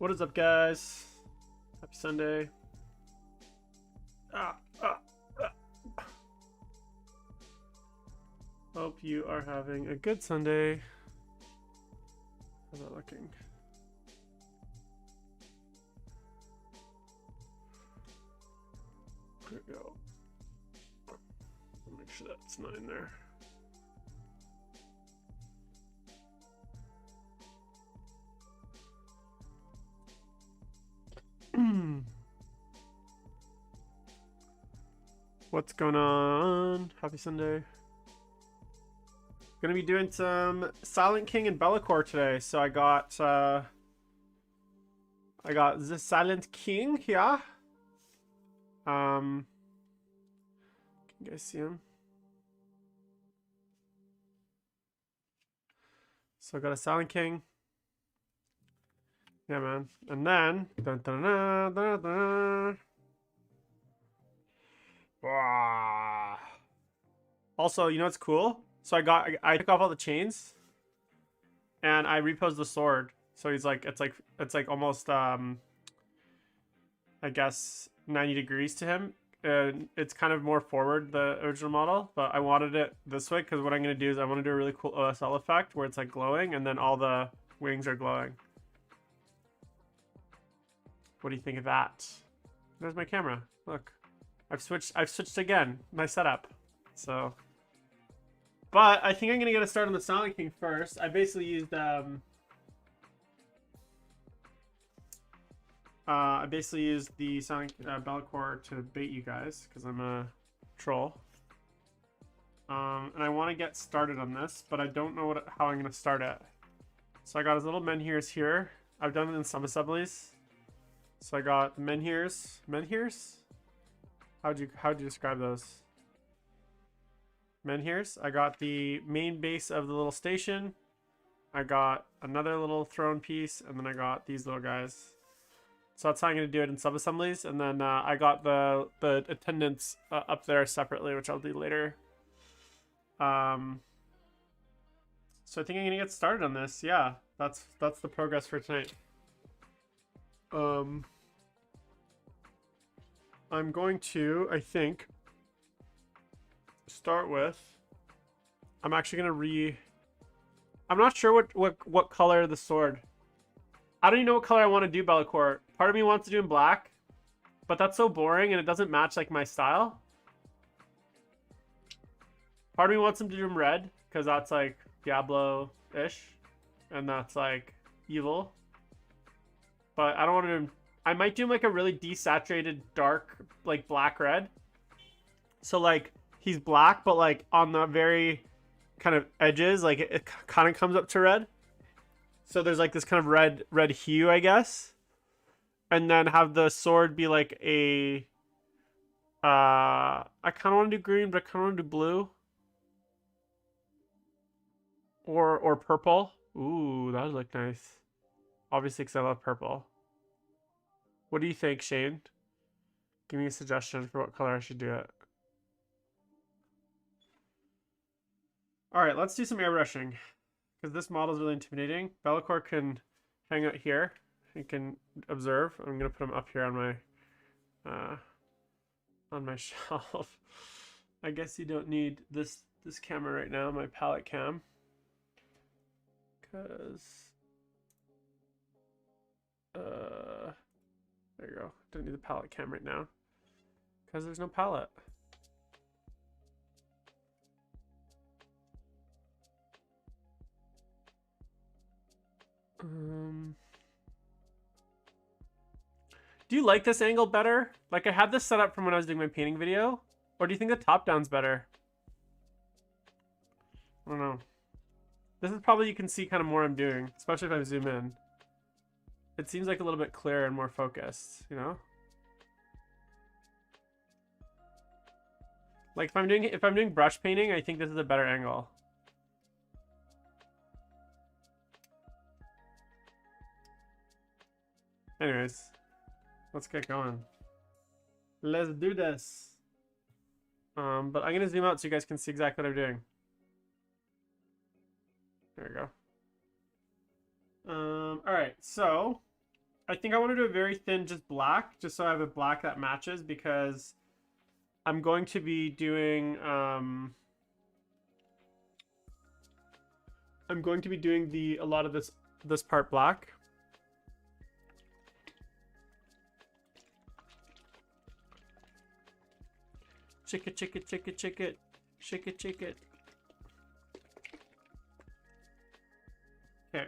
What is up, guys? Happy Sunday. Hope you are having a good Sunday. How's that looking? There we go. Make sure that's not in there. What's going on? Happy Sunday. Gonna be doing some Silent King and LAKOR today. So I got the Silent King here. Can you guys see him? So I got a Silent King. Yeah, man. And then dun, dun, dun, dun, dun. Wow. Also, you know what's cool? So I took off all the chains and I reposed the sword. So he's like it's like almost I guess 90 degrees to him. And it's kind of more forward, the original model, but I wanted it this way because what I'm gonna do is I want to do a really cool OSL effect where it's like glowing and then all the wings are glowing. What do you think of that? There's my camera. Look. I've switched again, my setup. So, but I think I'm gonna get a start on the Silent King first. I basically used the Silent LAKOR to bait you guys because I'm a troll. And I want to get started on this, but I don't know how I'm gonna start it. So I got his little menhirs here. I've done it in some assemblies. So I got menhirs. Menhirs? How'd you describe those? Menhirs. I got the main base of the little station. I got another little throne piece, and then I got these little guys. So that's how I'm gonna do it in sub-assemblies, and then I got the attendants up there separately, which I'll do later. So I think I'm gonna get started on this. Yeah, that's the progress for tonight. I'm going to, I think, start with, I'm actually going to I'm not sure what color the sword. I don't even know what color I want to do LAKOR. Part of me wants to do in black, but that's so boring and it doesn't match like my style. Part of me wants him to do in red, because that's like Diablo-ish, and that's like evil. But I don't want to do, I might do like a really desaturated dark like black red. So like he's black, but like on the very kind of edges, like it kind of comes up to red. So there's like this kind of red hue, I guess. And then have the sword be like a I kind of want to do green, but I kind of want to do blue. Or purple. Ooh, that would look nice. Obviously, because I love purple. What do you think, Shane? Give me a suggestion for what color I should do it. Alright, let's do some airbrushing. Because this model is really intimidating. LAKOR can hang out here. He can observe. I'm going to put him up here on my shelf. I guess you don't need this camera right now, my palette cam. Because... there you go. Don't need the palette cam right now because there's no palette. Do you like this angle better? Like I had this set up from when I was doing my painting video, or do you think the top down's better? I don't know. This is probably, you can see kind of more I'm doing, especially if I zoom in. It seems like a little bit clearer and more focused, you know? Like if I'm doing brush painting, I think this is a better angle. Anyways, let's get going. Let's do this. But I'm gonna zoom out so you guys can see exactly what I'm doing. There we go. All right, so I think I want to do a very thin, just black, just so I have a black that matches, because I'm going to be doing a lot of this part black. Chick it, chick it, chick it, chick it, chick it, chick it. Okay.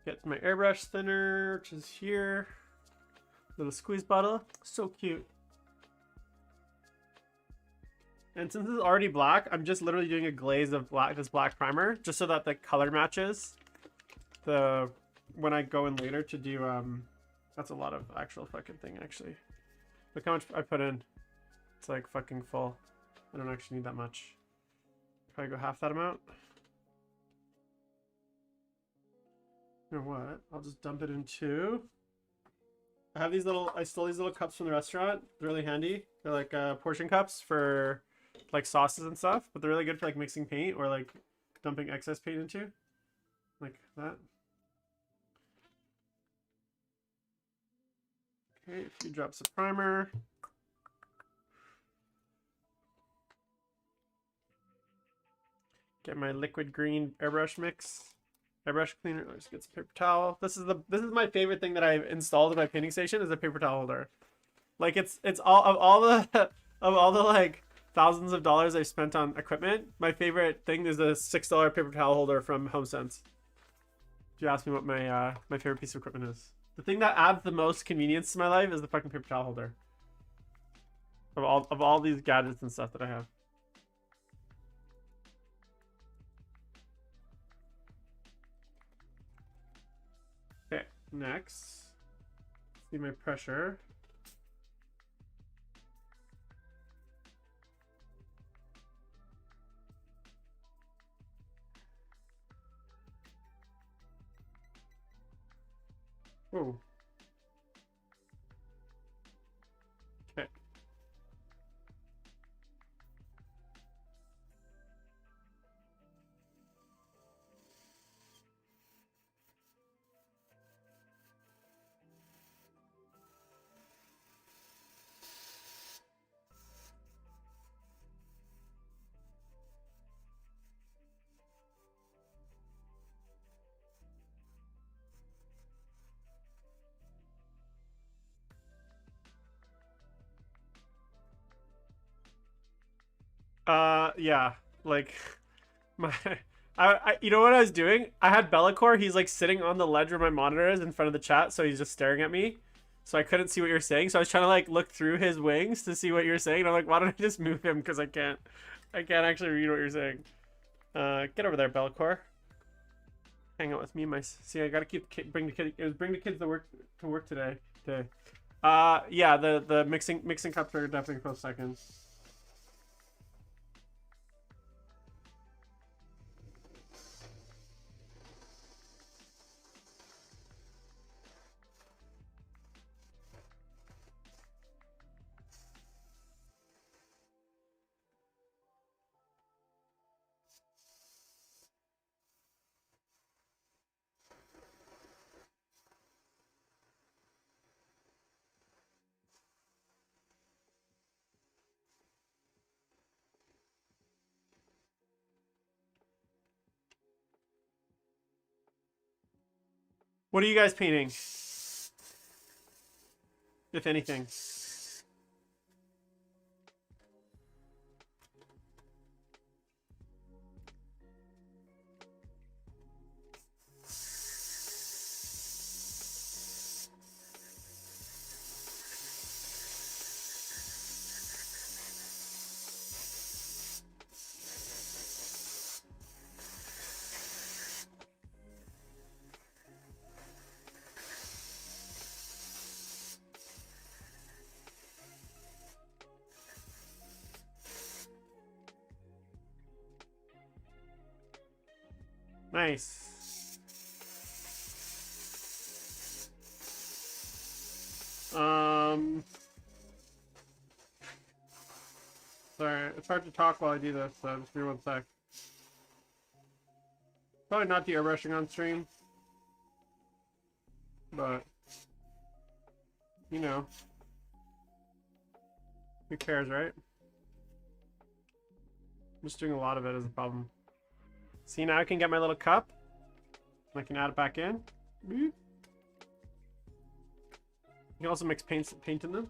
Get my airbrush thinner, which is here. Little squeeze bottle. So cute. And since this is already black, I'm just literally doing a glaze of this black primer, just so that the color matches when I go in later to do that's a lot of actual fucking thing actually. Look how much I put in. It's like fucking full. I don't actually need that much. Probably go half that amount. You know what? I'll just dump it into. I stole these little cups from the restaurant. They're really handy. They're like portion cups for like sauces and stuff, but they're really good for like mixing paint or like dumping excess paint into. Like that. Okay, a few drops of primer. Get my liquid green airbrush mix. Airbrush cleaner. Let's get some paper towel. This is my favorite thing that I've installed in my painting station is a paper towel holder. Like it's all the like thousands of dollars I've spent on equipment. My favorite thing is a $6 paper towel holder from HomeSense. If you ask me what my my favorite piece of equipment is, the thing that adds the most convenience to my life is the fucking paper towel holder. Of all these gadgets and stuff that I have. Okay, next, see my pressure. Oh. Okay. Yeah, like my you know what I was doing? I had LAKOR. He's like sitting on the ledge where my monitor is in front of the chat, so he's just staring at me. So I couldn't see what you're saying. So I was trying to like look through his wings to see what you're saying. And I'm like, why don't I just move him? Because I can't actually read what you're saying. Get over there, LAKOR. Hang out with me, see. I gotta bring the kids to work today. Yeah, the mixing cups are definitely close second. What are you guys painting? If anything. Nice. Sorry, it's hard to talk while I do this, so just give me 1 sec. Probably not the airbrushing on stream, but you know. Who cares, right? I'm just doing a lot of it as a problem. See, now I can get my little cup. I can add it back in. You can also mix paint in them.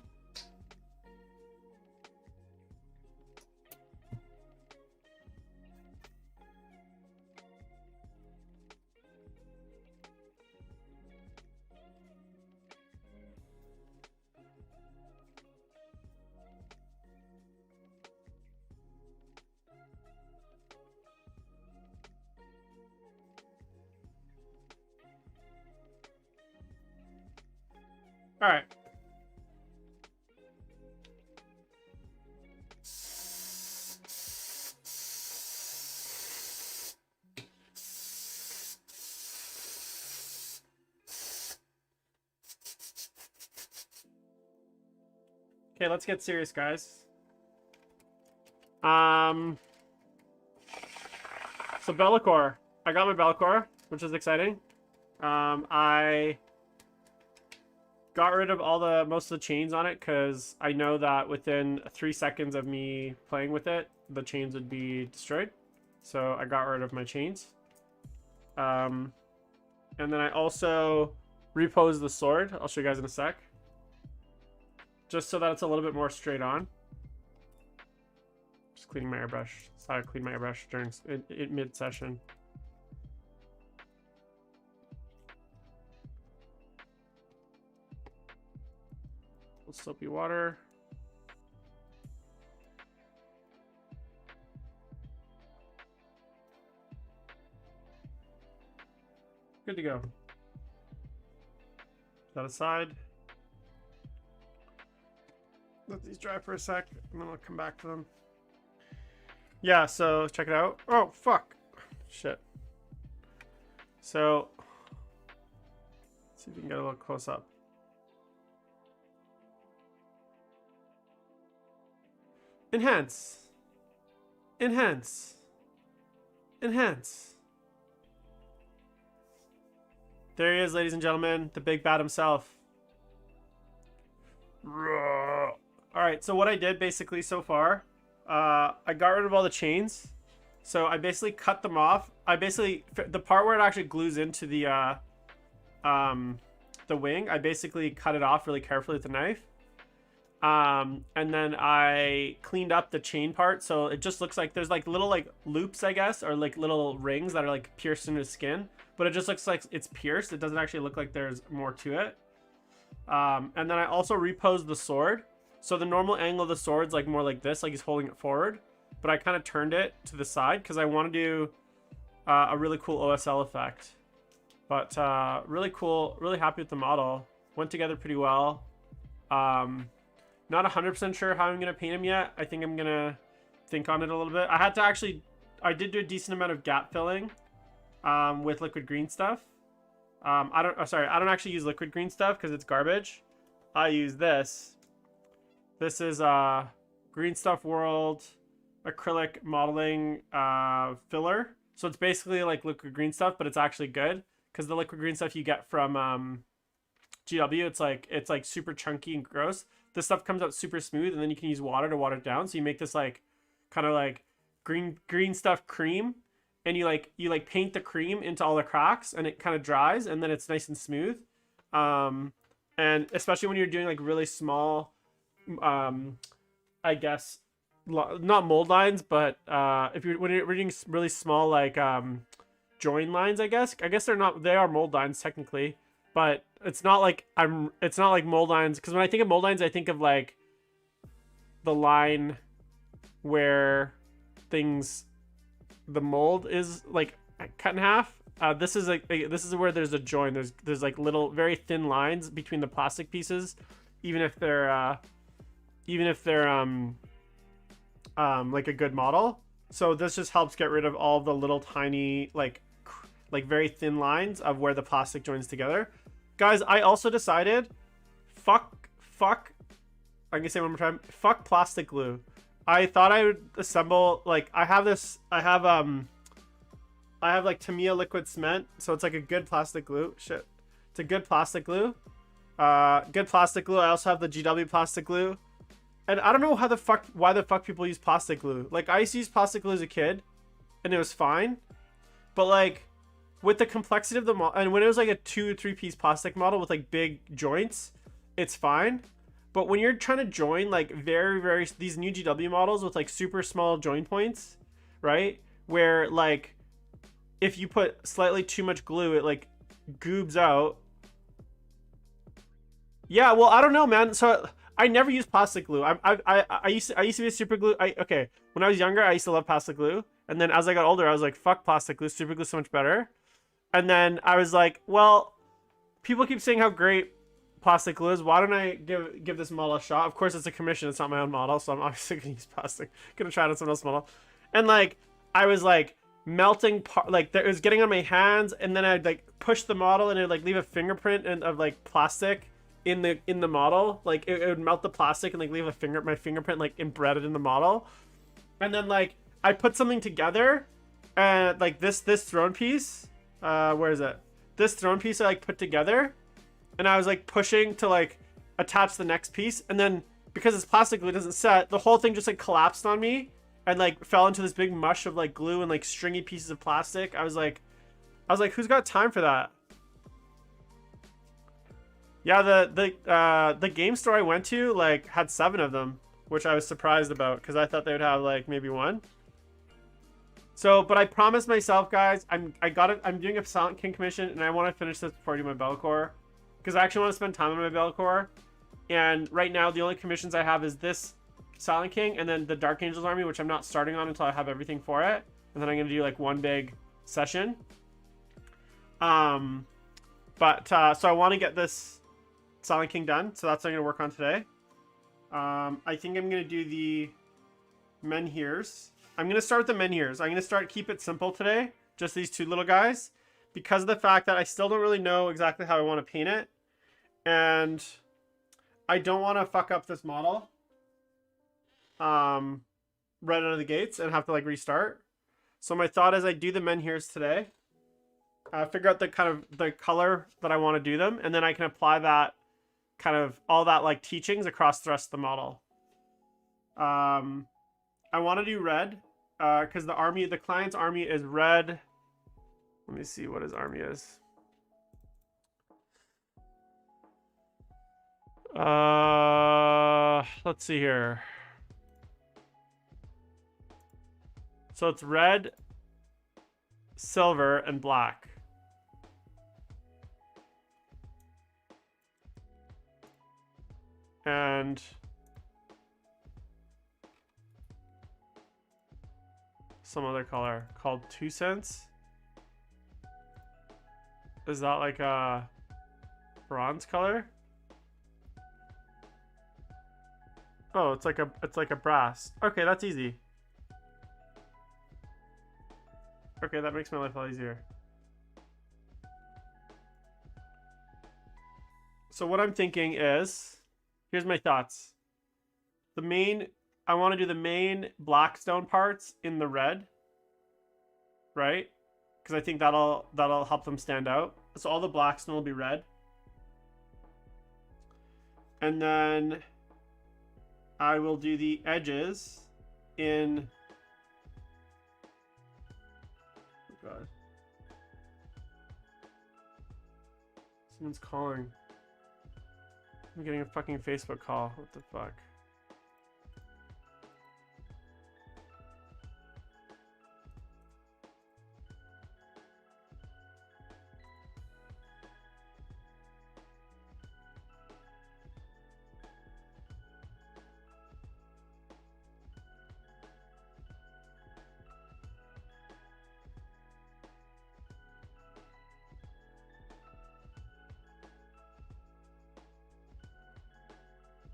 All right. Okay, let's get serious, guys. So LAKOR. I got my LAKOR, which is exciting. I got rid of most of the chains on it because I know that within 3 seconds of me playing with it, the chains would be destroyed. So I got rid of my chains. And then I also reposed the sword. I'll show you guys in a sec. Just so that it's a little bit more straight on. Just cleaning my airbrush. So I cleaned my airbrush during mid-session. Soapy water. Good to go. Put that aside. Let these dry for a sec, and then I'll come back to them. Yeah, so check it out. Oh, fuck. Shit. So, let's see if we can get a little close up. Enhance. Enhance. Enhance. There he is, ladies and gentlemen. The big bad himself. Alright, so what I did basically so far, I got rid of all the chains. So I basically cut them off. The part where it actually glues into the wing, I basically cut it off really carefully with the knife. And then I cleaned up the chain part, so it just looks like there's like little like loops, I guess, or like little rings that are like pierced into the skin, but it just looks like it's pierced. It doesn't actually look like there's more to it. And then I also reposed the sword. So the normal angle of the sword's like more like this, like he's holding it forward, but I kind of turned it to the side because I want to do a really cool OSL effect. But really cool, really happy with the model. Went together pretty well. Not 100% sure how I'm going to paint him yet. I think I'm going to think on it a little bit. I did do a decent amount of gap filling with liquid green stuff. I don't actually use liquid green stuff because it's garbage. I use this. This is Green Stuff World acrylic modeling filler. So it's basically like liquid green stuff, but it's actually good because the liquid green stuff you get from GW, it's like super chunky and gross. This stuff comes out super smooth, and then you can use water to water it down. So you make this like kind of like green stuff cream, and you paint the cream into all the cracks, and it kind of dries, and then it's nice and smooth. And especially when you're doing like really small, I guess not mold lines, but when you're doing really small like join lines, I guess they are mold lines technically. But it's not like mold lines, because when I think of mold lines, I think of like the line where the mold is like cut in half. This is where there's a join. There's like little very thin lines between the plastic pieces, even if they're like a good model. So this just helps get rid of all the little tiny like very thin lines of where the plastic joins together. Guys, I also decided, fuck, I'm gonna say it one more time, fuck plastic glue. I thought I would assemble, like, I have like Tamiya liquid cement, so it's like a good plastic glue. Shit. It's a good plastic glue. Good plastic glue. I also have the GW plastic glue. And I don't know why the fuck people use plastic glue. Like, I used to use plastic glue as a kid, and it was fine. But, like, with the complexity of the model, and when it was like a 2 or 3 piece plastic model with like big joints, it's fine. But when you're trying to join like very these new GW models with like super small join points, right? Where like if you put slightly too much glue, it like goobs out. Yeah, well, I don't know, man. So I never use plastic glue. I used to be a super glue. Okay, when I was younger, I used to love plastic glue, and then as I got older, I was like, fuck plastic glue. Super glue is so much better. And then I was like, well, people keep saying how great plastic glue is. Why don't I give this model a shot? Of course, it's a commission. It's not my own model, so I'm obviously gonna use plastic. Gonna try it on someone else's model. And like, I was like melting like it was getting on my hands, and then I'd like push the model, and it'd like leave a fingerprint of like plastic in the model. Like it would melt the plastic and like leave my fingerprint like embedded in the model. And then like I put something together, and like this throne piece. Where is it? This throne piece I like put together, and I was like pushing to like attach the next piece, and then because it's plastic glue, it doesn't set, the whole thing just like collapsed on me and like fell into this big mush of like glue and like stringy pieces of plastic. I was like, who's got time for that? Yeah, the game store I went to like had 7 of them, which I was surprised about because I thought they would have like maybe 1. So, but I promised myself, guys, I'm doing a Silent King commission, and I want to finish this before I do my LAKOR, because I actually want to spend time on my LAKOR. And right now, the only commissions I have is this Silent King, and then the Dark Angels army, which I'm not starting on until I have everything for it. And then I'm gonna do like one big session. So I want to get this Silent King done, so that's what I'm gonna work on today. I think I'm gonna do the menhirs. I'm going to start with the menhirs. I'm going to keep it simple today. Just these 2 little guys. Because of the fact that I still don't really know exactly how I want to paint it. And I don't want to fuck up this model. Right out of the gates and have to like restart. So my thought is I do the menhirs today. Figure out the kind of the color that I want to do them. And then I can apply that kind of all that like teachings across the rest of the model. I want to do red because the client's army is red. Let me see what his army is. Let's see here. So it's red, silver, and black. And some other color called 2 cents. Is that like a bronze color? Oh, it's like a brass. Okay, that's easy. Okay, that makes my life a lot easier. So what I'm thinking is, here's my thoughts. I want to do the main blackstone parts in the red, right? Because I think that'll help them stand out. So all the blackstone will be red. And then I will do the edges in... Oh God. Someone's calling. I'm getting a fucking Facebook call. What the fuck?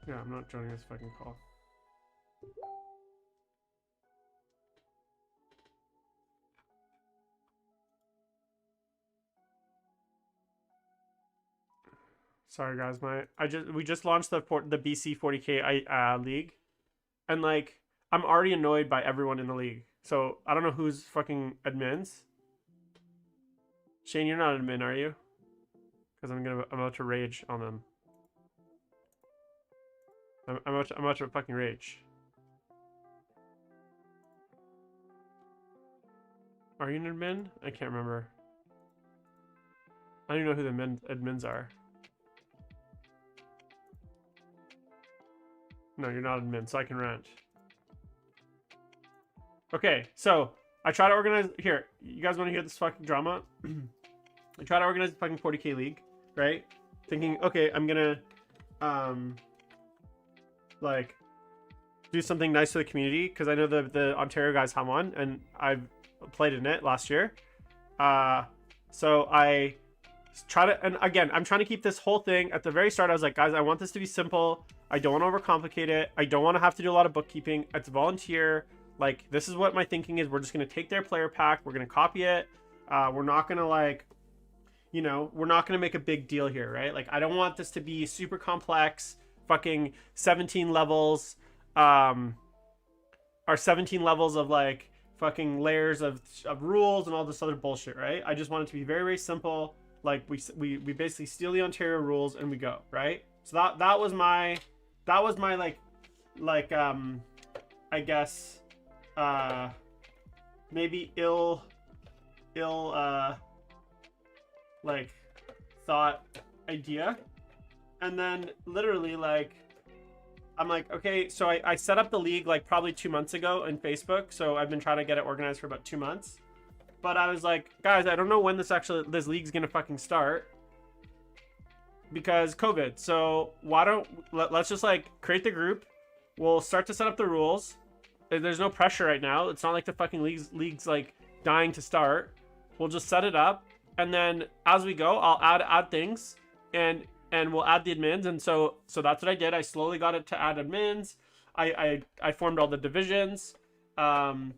Yeah, I'm not joining this fucking call. Sorry guys, we just launched the BC 40K league, and like I'm already annoyed by everyone in the league. So I don't know who's fucking admins. Shane, you're not an admin, are you? Because I'm about to rage on them. I'm much of a fucking rage. Are you an admin? I can't remember. I don't even know who the admins are. No, you're not admin, so I can rant. Okay, so I try to organize. Here, you guys want to hear this fucking drama? I try to organize the fucking 40k league, right? Thinking, okay, I'm gonna, like, do something nice for the community because I know the Ontario guys have one, and I've played in it last year. So I try to, and again, I'm trying to keep this whole thing at the very start. I was like, guys, I want this to be simple. I don't want to overcomplicate it. I don't want to have to do a lot of bookkeeping. It's volunteer. Like, this is what my thinking is. We're just going to take their player pack. We're going to copy it. We're not going to, like, you know, we're not going to make a big deal here, right? Like, I don't want this to be super complex, fucking 17 levels, or 17 levels of, like, fucking layers of rules and all this other bullshit, right? I just want it to be very, very simple. Like, we basically steal the Ontario rules and we go, right? So that was my like I guess maybe ill like thought idea. And then literally, like, I'm like, okay, so I set up the league like probably 2 months ago in Facebook. So I've been trying to get it organized for about 2 months. But I was like, guys, I don't know when this league's gonna fucking start because COVID. So why don't let's just like create the group. We'll start to set up the rules. There's no pressure right now. It's not like the fucking league's like dying to start. We'll just set it up, and then as we go, I'll add things, and we'll add the admins. And so that's what I did. I slowly got it to add admins. I formed all the divisions, and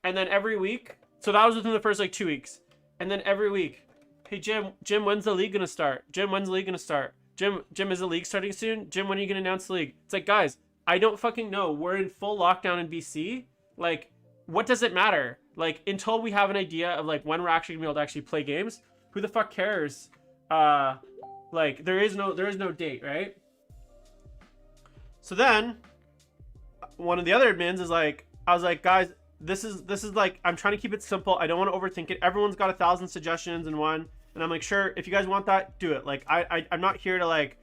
then every week. So that was within the first like 2 weeks, and then every week, hey Jim, when's the league gonna start? Jim, when's the league gonna start? Jim, is the league starting soon? Jim, when are you gonna announce the league? It's like, guys, I don't fucking know. We're in full lockdown in BC. Like, what does it matter? Like, until we have an idea of like when we're actually gonna be able to actually play games, who the fuck cares? Like, there is no date, right? So then one of the other admins is like, I was like, guys, this is like, I'm trying to keep it simple. I don't want to overthink it. Everyone's got 1,000 suggestions in one, and I'm like, sure, if you guys want that, do it. Like, I'm not here to like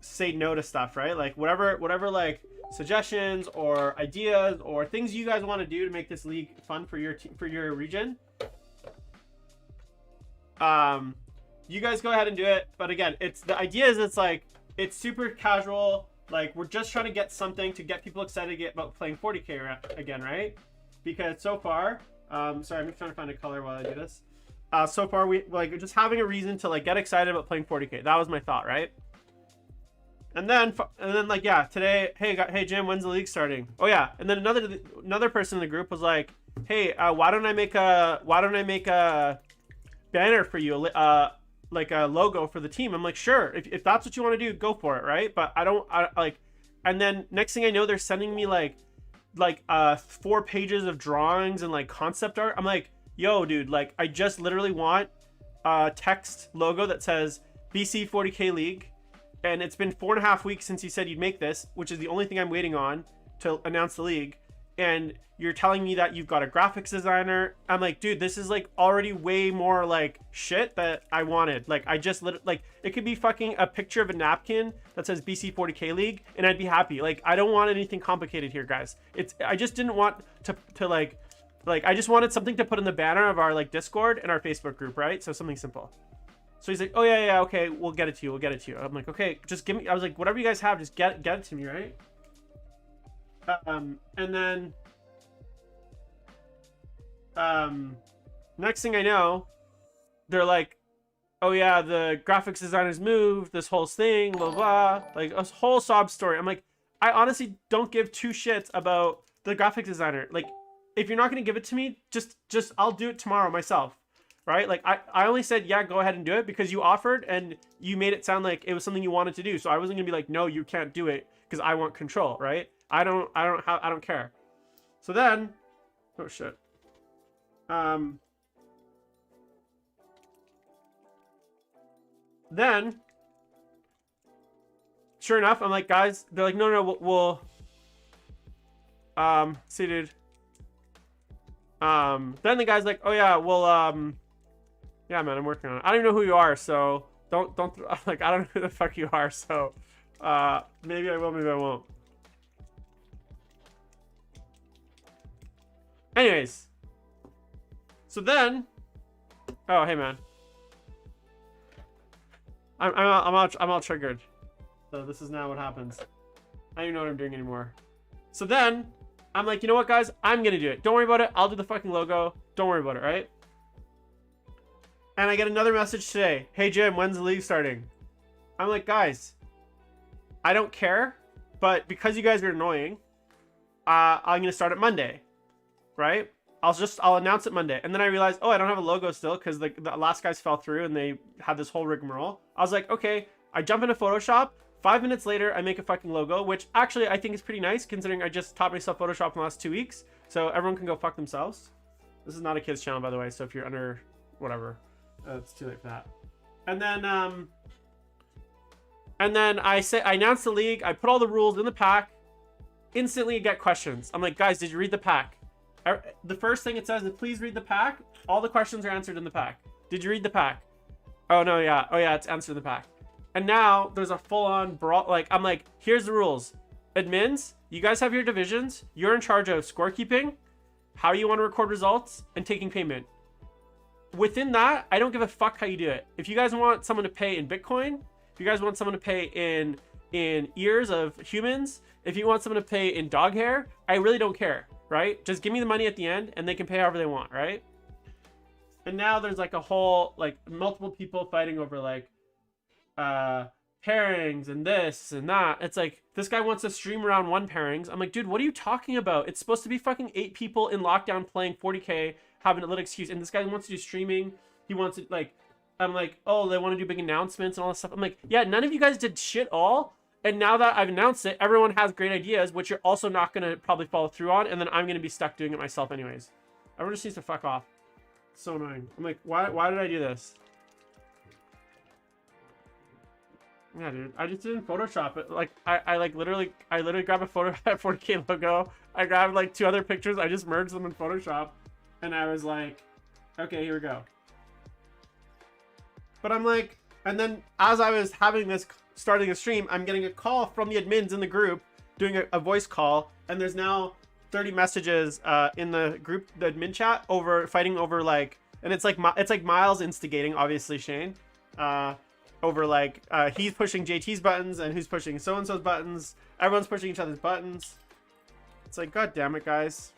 say no to stuff, right? Like, whatever like suggestions or ideas or things you guys want to do to make this league fun for your region, you guys go ahead and do it. But again, the idea is it's like, it's super casual. Like, we're just trying to get something to get people excited about playing 40k again, right? Because so far, sorry, I'm just trying to find a color while I do this. So far, we like just having a reason to like get excited about playing 40k. That was my thought, right? And then like, yeah, today, hey Jim, when's the league starting? Oh yeah, and then another person in the group was like, hey, why don't I make a banner for you, like a logo for the team? I'm like, sure, if that's what you want to do, go for it, right? But I like, and then next thing I know, they're sending me like 4 pages of drawings and like concept art. I'm like, yo, dude, like, I just literally want a text logo that says BC 40k League, and it's been 4.5 weeks since you said you'd make this, which is the only thing I'm waiting on to announce the league, and you're telling me that you've got a graphics designer. I'm like, dude, this is like already way more like shit that I wanted. Like, I just like, it could be fucking a picture of a napkin that says BC 40k League, and I'd be happy. Like, I don't want anything complicated here, guys. I just didn't want to like I just wanted something to put in the banner of our like Discord and our Facebook group, right? So something simple. So he's like, oh yeah, okay, we'll get it to you. I'm like, okay, just give me. I was like, whatever you guys have, just get it to me, right? And then next thing I know, they're like, oh yeah, the graphics designers moved, this whole thing, blah blah, like a whole sob story. I'm like, I honestly don't give 2 shits about the graphics designer. Like, if you're not gonna give it to me, just I'll do it tomorrow myself, right? Like, I only said, yeah, go ahead and do it because you offered and you made it sound like it was something you wanted to do. So I wasn't gonna be like, no, you can't do it because I want control, right? I don't care. So then, oh shit. Then sure enough, I'm like, guys, they're like, no, we'll see, dude. Then the guy's like, oh yeah, well, yeah, man, I'm working on it. I don't even know who you are, so don't, like, I don't know who the fuck you are, so, maybe I will, maybe I won't. Anyways. So then, oh, hey, man. I'm all triggered. So this is now what happens. I don't even know what I'm doing anymore. So then, I'm like, you know what, guys? I'm gonna do it. Don't worry about it. I'll do the fucking logo. Don't worry about it, right? And I get another message today. Hey, Jim, when's the league starting? I'm like, guys, I don't care, but because you guys are annoying, I'm gonna start it Monday, right? I'll announce it Monday. And then I realized, oh, I don't have a logo still because the last guys fell through and they had this whole rigmarole. I was like, okay, I jump into Photoshop. 5 minutes later, I make a fucking logo, which actually I think is pretty nice considering I just taught myself Photoshop in the last 2 weeks. So everyone can go fuck themselves. This is not a kid's channel, by the way. So if you're under whatever, it's too late for that. And then I announce the league. I put all the rules in the pack. Instantly get questions. I'm like, guys, did you read the pack? The first thing it says is, please read the pack. All the questions are answered in the pack. Did you read the pack? Oh, no, yeah. Oh, yeah, it's answered in the pack. And now there's a full-on brawl. Like, I'm like, here's the rules. Admins, you guys have your divisions. You're in charge of scorekeeping, how you want to record results, and taking payment. Within that, I don't give a fuck how you do it. If you guys want someone to pay in Bitcoin, if you guys want someone to pay in ears of humans, if you want someone to pay in dog hair, I really don't care. Right? Just give me the money at the end and they can pay however they want, right? And now there's like a whole, like, multiple people fighting over like pairings and this and that. It's like, this guy wants to stream around 1 pairings. I'm like, dude, what are you talking about? It's supposed to be fucking 8 people in lockdown playing 40k, having a little excuse. And this guy wants to do streaming. He wants to, like, I'm like, oh, they want to do big announcements and all this stuff. I'm like, yeah, none of you guys did shit all. And now that I've announced it, everyone has great ideas, which you're also not going to probably follow through on. And then I'm going to be stuck doing it myself anyways. Everyone just needs to fuck off. It's so annoying. I'm like, why did I do this? Yeah, dude. I just didn't Photoshop it. Like, I literally grabbed a photo of that 40k logo. I grabbed like 2 other pictures. I just merged them in Photoshop. And I was like, okay, here we go. But I'm like, and then as I was having this, starting a stream, I'm getting a call from the admins in the group doing a voice call, and there's now 30 messages in the group, the admin chat, over fighting over like, and it's like Miles instigating, obviously Shane, over like he's pushing JT's buttons and who's pushing so and so's buttons. Everyone's pushing each other's buttons. It's like, god damn it, guys.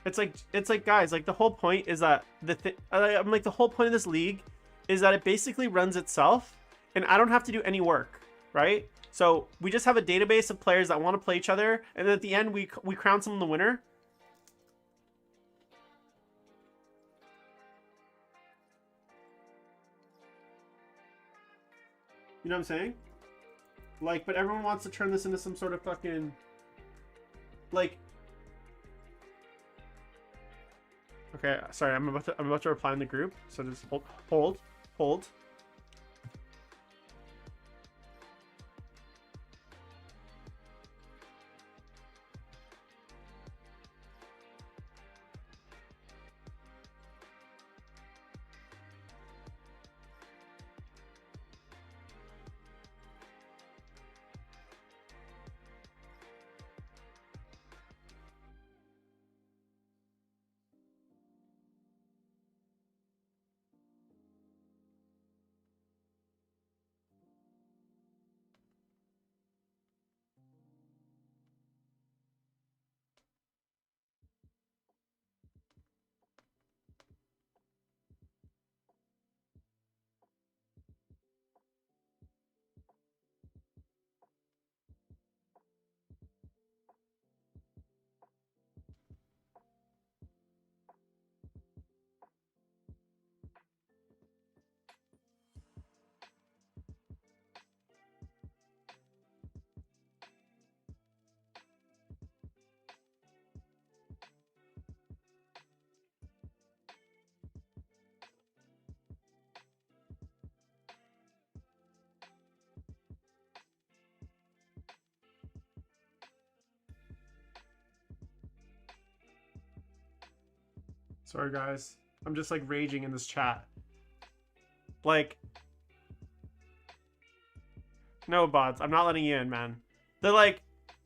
It's like guys, like the whole point is that I'm like, the whole point of this league is that it basically runs itself and I don't have to do any work, right? So we just have a database of players that want to play each other, and then at the end we crown someone the winner. You know what I'm saying? Like, but everyone wants to turn this into some sort of fucking, like, okay, sorry, I'm about to reply in the group, so just hold. Sorry, guys. I'm just, like, raging in this chat. Like... No, bots. I'm not letting you in, man. They're like...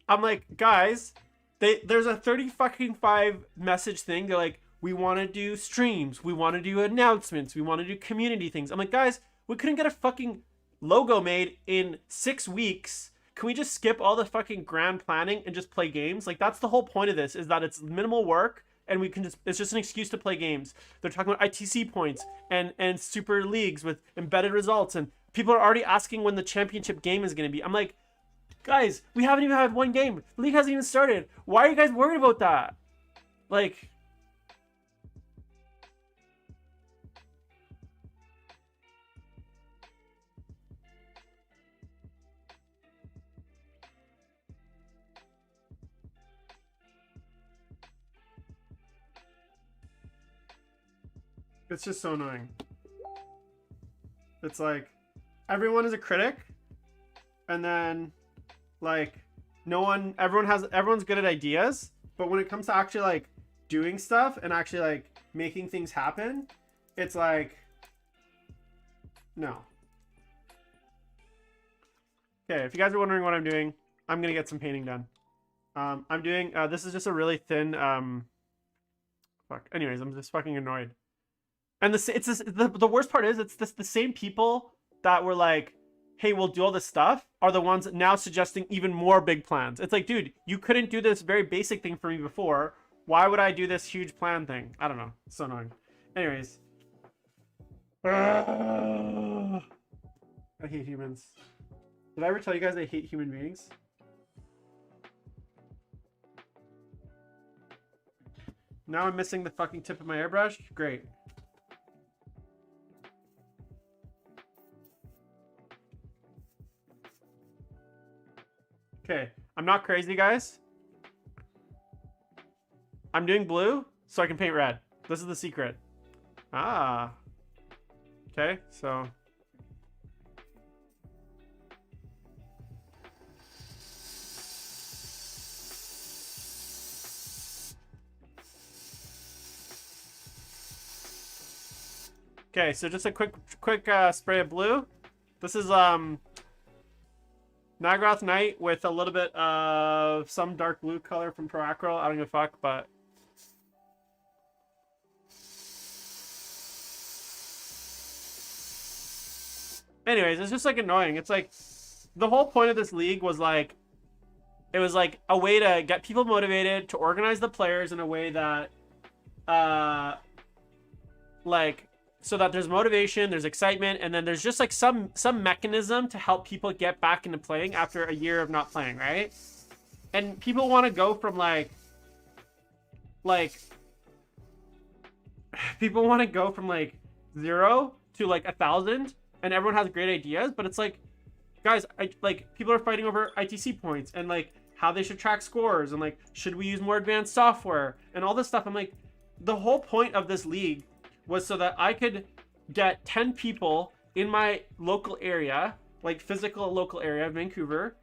I'm like, guys... There's a 35 message thing. They're like, we want to do streams. We want to do announcements. We want to do community things. I'm like, guys, we couldn't get a fucking logo made in 6 weeks. Can we just skip all the fucking grand planning and just play games? Like, that's the whole point of this, is that it's minimal work and we can just, it's just an excuse to play games. They're talking about ITC points and super leagues with embedded results, and people are already asking when the championship game is going to be. I'm like, guys, we haven't even had one game. The league hasn't even started. Why are you guys worried about that? Like... It's just so annoying. It's like, everyone is a critic, and then, like, everyone's good at ideas, but when it comes to actually, like, doing stuff and actually, like, making things happen, it's like, no. Okay, if you guys are wondering what I'm doing, I'm gonna get some painting done. I'm doing, this is just a really thin, fuck. Anyways, I'm just fucking annoyed. And the worst part is, it's the same people that were like, hey, we'll do all this stuff, are the ones now suggesting even more big plans. It's like, dude, you couldn't do this very basic thing for me before. Why would I do this huge plan thing? I don't know. It's so annoying. Anyways. I hate humans. Did I ever tell you guys I hate human beings? Now I'm missing the fucking tip of my airbrush? Great. Okay, I'm not crazy, guys. I'm doing blue so I can paint red. This is the secret. Ah. Okay, so... Okay, so just a quick spray of blue. This is Nagrath Knight with a little bit of some dark blue color from Proacryl. I don't give a fuck, but... Anyways, it's just, like, annoying. It's, like, the whole point of this league was, like... It was, like, a way to get people motivated, to organize the players in a way that... like... So that there's motivation, there's excitement, and then there's just like some mechanism to help people get back into playing after a year of not playing, right? And people want to go from people want to go from like 0 to like 1,000, and everyone has great ideas, but it's like, guys, people are fighting over ITC points and like how they should track scores and like should we use more advanced software and all this stuff. I'm like, the whole point of this league was so that I could get 10 people in my local area, like physical local area of Vancouver,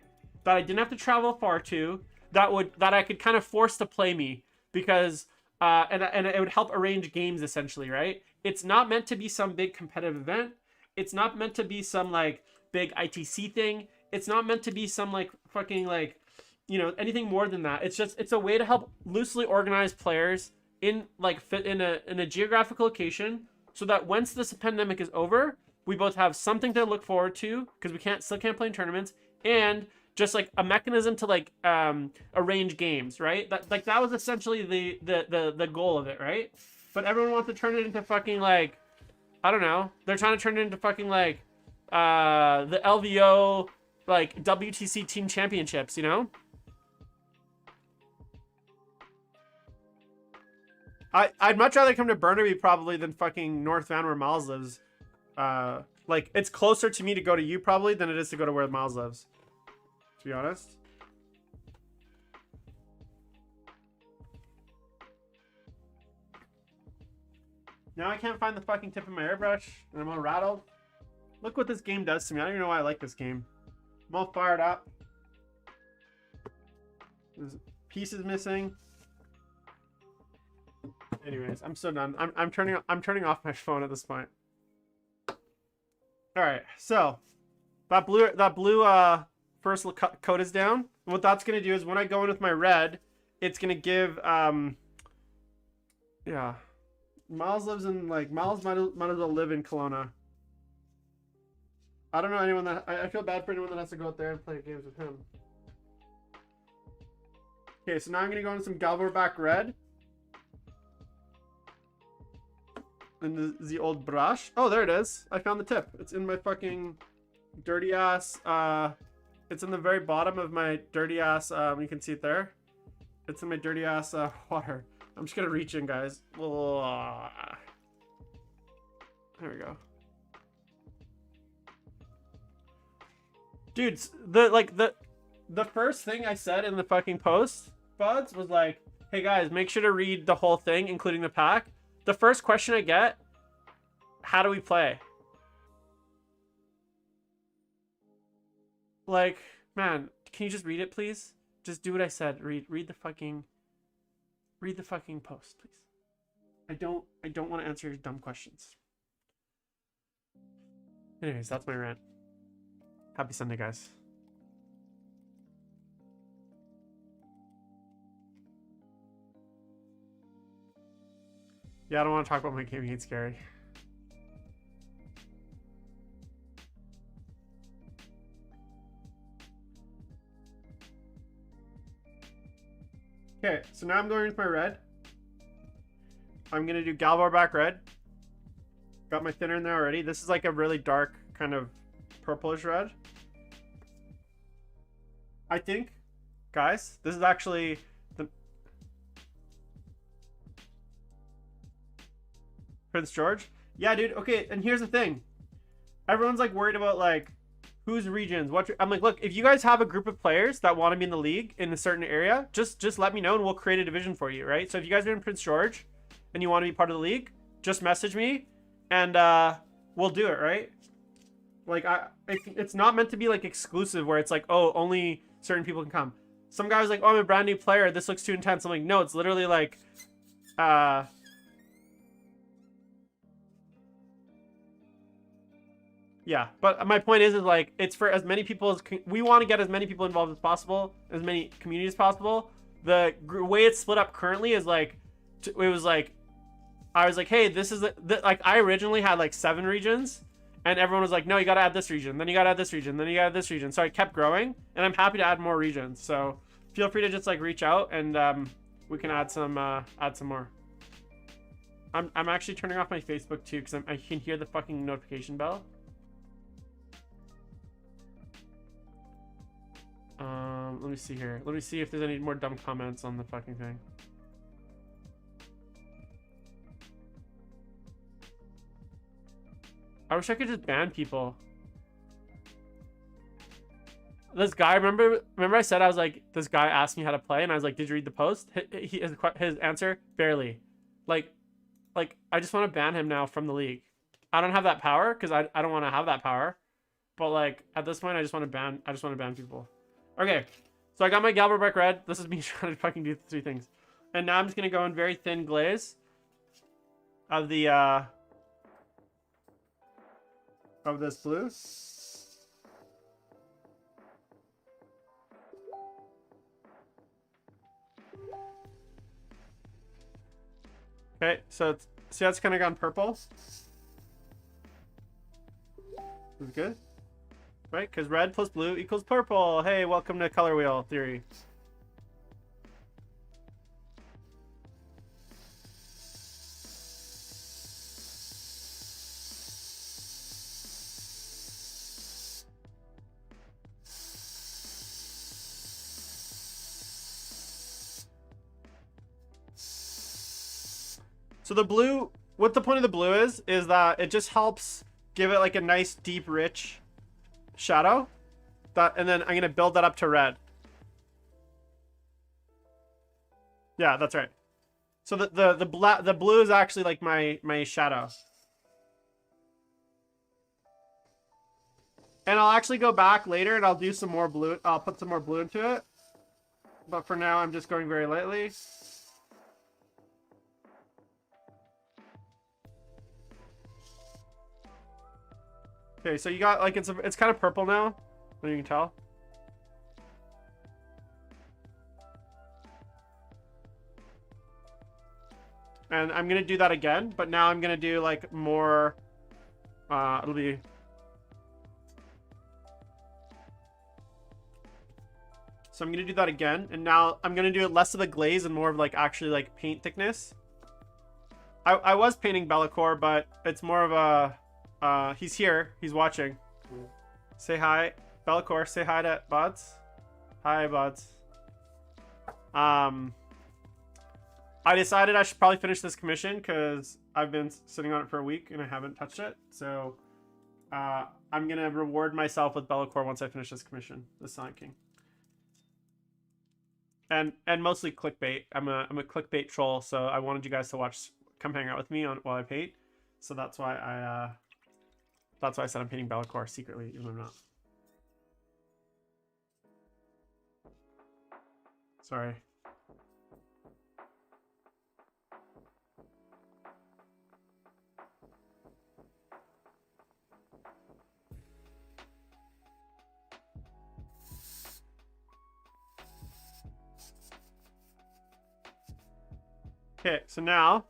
that I didn't have to travel far to, that I could kind of force to play me, because and it would help arrange games essentially, right? It's not meant to be some big competitive event. It's not meant to be some like big ITC thing. It's not meant to be some like fucking like, you know, anything more than that. It's a way to help loosely organize players in like fit in a geographic location, so that once this pandemic is over, we both have something to look forward to, because we still can't play in tournaments, and just like a mechanism to like arrange games, right? That was essentially the goal of it, right? But everyone wants to turn it into fucking like, I don't know, they're trying to turn it into fucking like the LVO like WTC team championships, you know? I'd much rather come to Burnaby probably than fucking North Van where Miles lives. Like, it's closer to me to go to you probably than it is to go to where Miles lives, to be honest. Now I can't find the fucking tip of my airbrush, and I'm all rattled. Look what this game does to me. I don't even know why I like this game. I'm all fired up. There's pieces missing. Anyways, I'm so done. I'm turning off my phone at this point. All right, so that blue first coat is down. What that's gonna do is when I go in with my red, it's gonna give yeah. Miles lives in Miles might as well live in Kelowna. I don't know anyone that I feel bad for anyone that has to go out there and play games with him. Okay, so now I'm gonna go into some Galvorback red. And the old brush. Oh, there it is. I found the tip. It's in my fucking dirty ass. It's in the very bottom of my dirty ass. You can see it there. It's in my dirty ass water. I'm just gonna reach in, guys. There we go. Dudes, the first thing I said in the fucking post, buds, was like, hey guys, make sure to read the whole thing, including the pack. The first question I get, how do we play? Like, man, can you just read it, please? Just do what I said. Read the fucking post, please. I don't want to answer your dumb questions. Anyways, that's my rant. Happy Sunday, guys. Yeah, I don't want to talk about my gaming. It's scary. Okay, so now I'm going with my red. I'm going to do Galvorback red. Got my thinner in there already. This is like a really dark kind of purplish red. I think, guys, this is actually the Prince George. Yeah, dude. Okay, and here's the thing. Everyone's like worried about like whose regions. I'm like, look, if you guys have a group of players that want to be in the league in a certain area, just let me know and we'll create a division for you, right? So if you guys are in Prince George and you want to be part of the league, just message me and we'll do it, right? Like it's not meant to be like exclusive where it's like, oh, only certain people can come. Some guy was like, oh, I'm a brand new player, this looks too intense. I'm like, no, it's literally like yeah, but my point is like it's for as many people as we want to get as many people involved as possible, as many communities as possible. The way it's split up currently is like it was like I was like, hey, this is like I originally had like 7 regions. And everyone was like, no, you got to add this region. Then you got to add this region. Then you got to add this region. So I kept growing. And I'm happy to add more regions. So feel free to just like reach out. And we can add some more. I'm actually turning off my Facebook too. Because I can hear the fucking notification bell. Let me see here. Let me see if there's any more dumb comments on the fucking thing. I wish I could just ban people. This guy, remember I said I was like, this guy asked me how to play, and I was like, did you read the post? His answer, barely. Like I just want to ban him now from the league. I don't have that power because I don't want to have that power. But like at this point, I just want to ban people. Okay, so I got my Galvorback red. This is me trying to fucking do 3 things, and now I'm just gonna go in very thin glaze of the of this blue. Okay, so see that's kind of gone purple. This is good, right? Because red plus blue equals purple. Hey, welcome to color wheel theory. So the blue, what the point of the blue is that it just helps give it like a nice deep rich shadow. And then I'm going to build that up to red. Yeah, that's right. So the blue is actually like my shadow. And I'll actually go back later and I'll do some more blue. I'll put some more blue into it. But for now, I'm just going very lightly. Okay, so you got like it's kind of purple now, as you can tell. And I'm gonna do that again, but now I'm gonna do like more. It'll be. So I'm gonna do that again, and now I'm gonna do it less of a glaze and more of like actually like paint thickness. I was painting LAKOR, but it's more of a. He's here. He's watching. Say hi, LAKOR. Say hi to Buds. Hi, Buds. I decided I should probably finish this commission because I've been sitting on it for a week and I haven't touched it. So I'm gonna reward myself with LAKOR once I finish this commission, the Sonic King. And mostly clickbait. I'm a clickbait troll, so I wanted you guys to come hang out with me while I paint. So that's why I said I'm painting LAKOR secretly, even though I'm not. Sorry. Okay, so now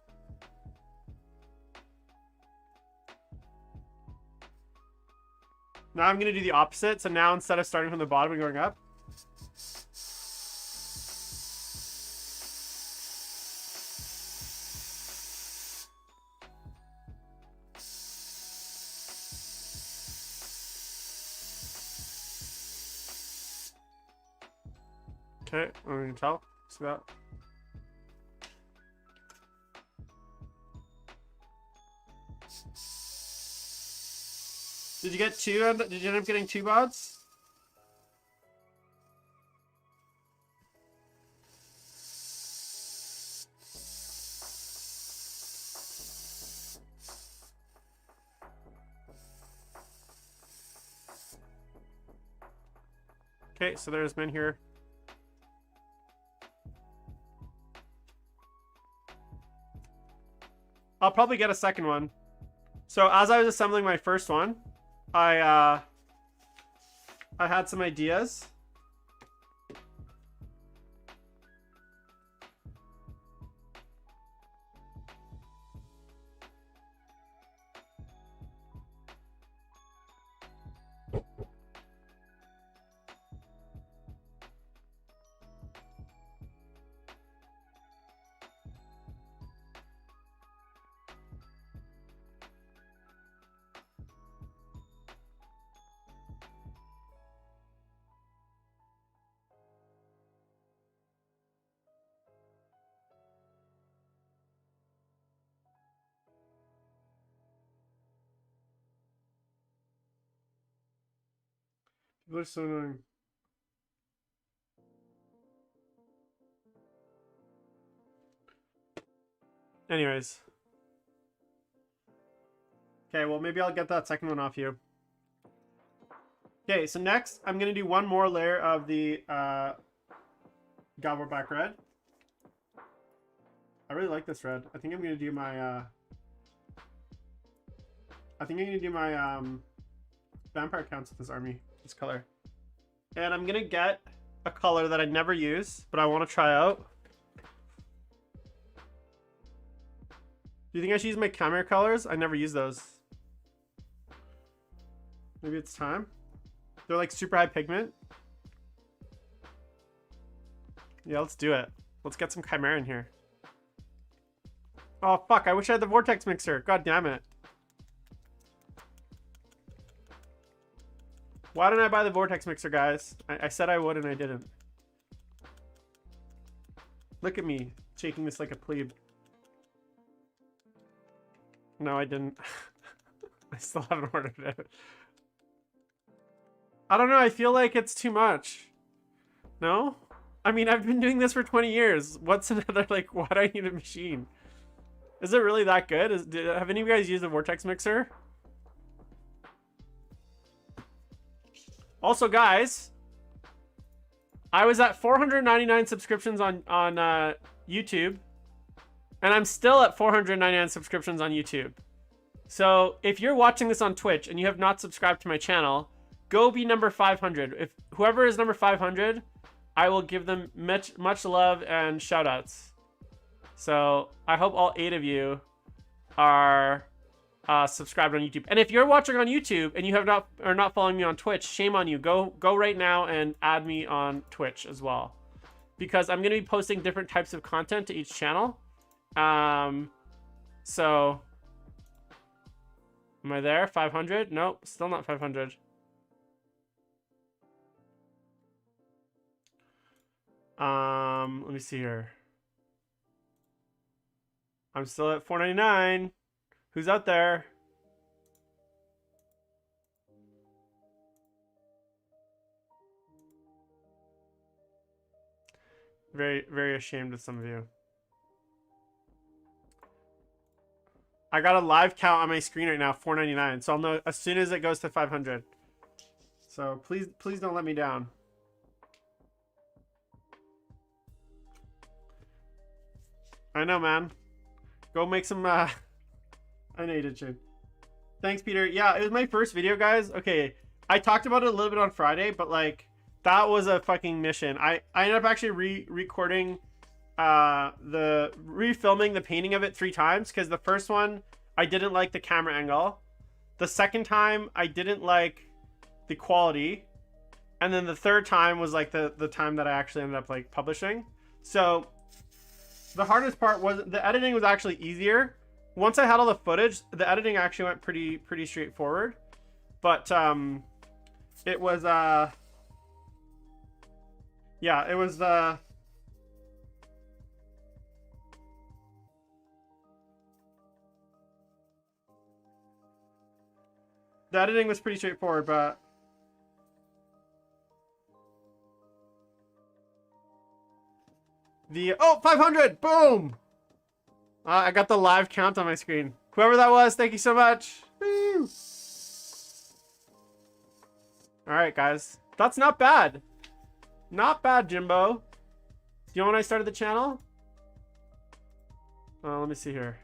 I'm going to do the opposite. So now instead of starting from the bottom and going up. Okay, I'm going to tell. See that? Did you get two? Did you end up getting two bots? Okay, so there's men here. I'll probably get a second one. So as I was assembling my first one, I had some ideas. People are so annoying. Anyways. Okay, well maybe I'll get that second one off you. Okay, so next I'm going to do one more layer of the Gobble Back Red. I really like this red. I think I'm going to do my vampire counts with this army, this color. And I'm going to get a color that I never use, but I want to try out. Do you think I should use my Chimera Colors? I never use those. Maybe it's time. They're like super high pigment. Yeah, let's do it. Let's get some Chimera in here. Oh, fuck. I wish I had the Vortex Mixer. God damn it. Why didn't I buy the Vortex Mixer, guys? I said I would and I didn't. Look at me, shaking this like a plebe. No, I didn't. I still haven't ordered it. I don't know, I feel like it's too much. No? I mean, I've been doing this for 20 years. What's another, like, why do I need a machine? Is it really that good? Have any of you guys used a Vortex Mixer? Also, guys, I was at 499 subscriptions on YouTube, and I'm still at 499 subscriptions on YouTube. So if you're watching this on Twitch and you have not subscribed to my channel, go be number 500. If whoever is number 500, I will give them much love and shout outs. So I hope all 8 of you are subscribed on YouTube. And if you're watching on YouTube and you are not following me on Twitch, shame on you. Go right now and add me on Twitch as well, because I'm gonna be posting different types of content to each channel. So am I there? 500? Nope, still not 500. Let me see here. I'm still at 499. Who's out there? Very, very ashamed of some of you. I got a live count on my screen right now, 499. So I'll know as soon as it goes to 500. So please don't let me down. I know, man. Go make some, I know you did, Shane. Thanks, Peter. Yeah, it was my first video, guys. Okay, I talked about it a little bit on Friday, but like, that was a fucking mission. I ended up actually refilming the painting of it 3 times, because the first one, I didn't like the camera angle. The second time, I didn't like the quality. And then the third time was like the time that I actually ended up like publishing. So the hardest part was the editing was actually easier. Once I had all the footage, the editing actually went pretty straightforward. But it was yeah, it was the editing was pretty straightforward, but the 500, boom. I got the live count on my screen. Whoever that was, thank you so much. Woo. All right, guys, that's not bad. Not bad, Jimbo. Do you know when I started the channel? Let me see here.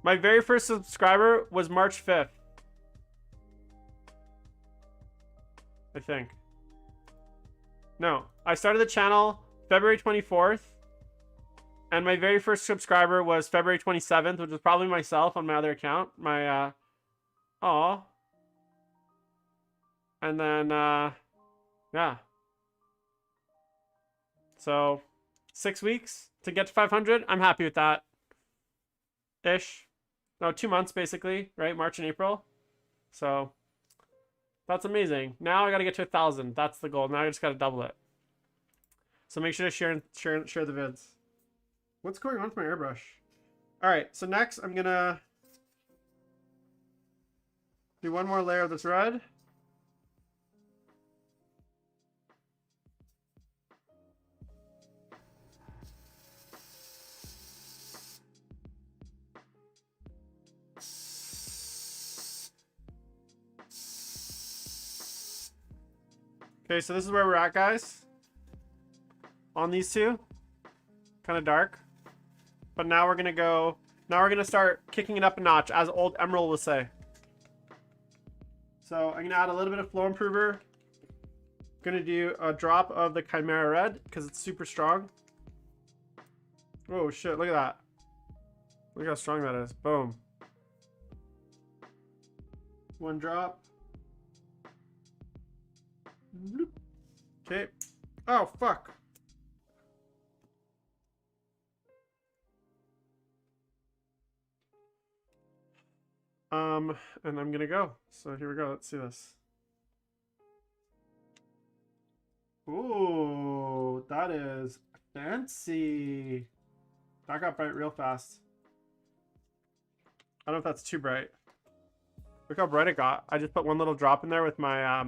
My very first subscriber was March 5th. I think. No, I started the channel February 24th. And my very first subscriber was February 27th, which was probably myself on my other account. My, aw. And then, yeah. So, 6 weeks to get to 500. I'm happy with that. Ish. No, 2 months basically, right? March and April. So, that's amazing. Now I gotta get to 1,000. That's the goal. Now I just gotta double it. So make sure to share the vids. What's going on with my airbrush? All right, so next I'm gonna do one more layer of this red. Okay, so this is where we're at, guys. On these two, kind of dark. But now we're gonna start kicking it up a notch, as old Emerald would say. So I'm gonna add a little bit of flow improver. Gonna do a drop of the Chimera red because it's super strong. Oh shit, look at that. Look how strong that is. Boom. One drop. Okay. Oh, fuck. And I'm gonna go. So here we go. Let's see this. Ooh, that is fancy. That got bright real fast. I don't know if that's too bright. Look how bright it got. I just put one little drop in there with my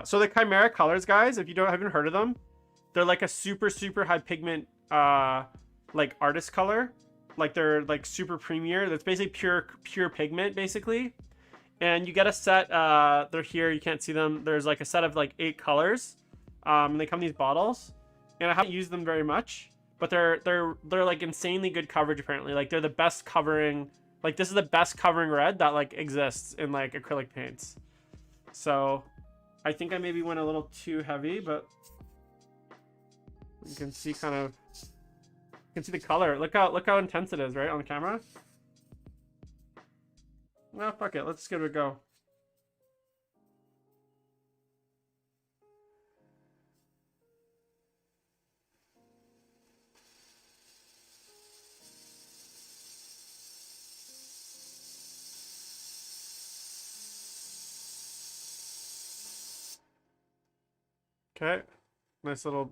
so the Chimera Colors, guys, if you haven't heard of them, they're like a super high pigment like artist color. Like they're like super premier. That's basically pure pigment basically. And you get a set, they're here, you can't see them. There's like a set of like 8 colors. And they come in these bottles. And I haven't used them very much, but they're like insanely good coverage apparently. Like they're the best covering, like this is the best covering red that like exists in like acrylic paints. So I think I maybe went a little too heavy, but you can see kind of, you can see the color. Look how intense it is, right, on the camera. Well, fuck it, let's give it a go. Okay, nice little.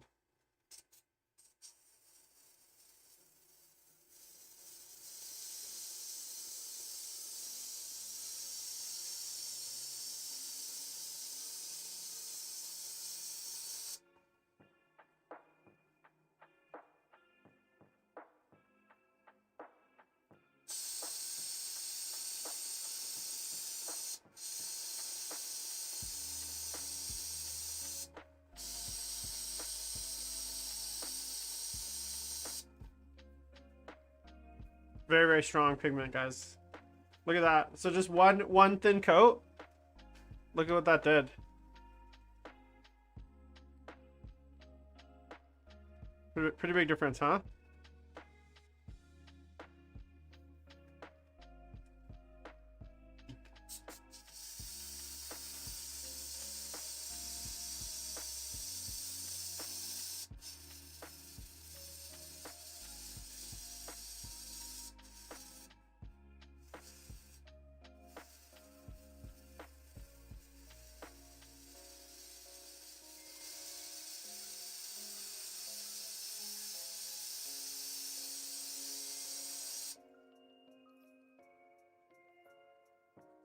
Very, very strong pigment, guys. Look at that. So just one thin coat. Look at what that did. Pretty big difference, huh?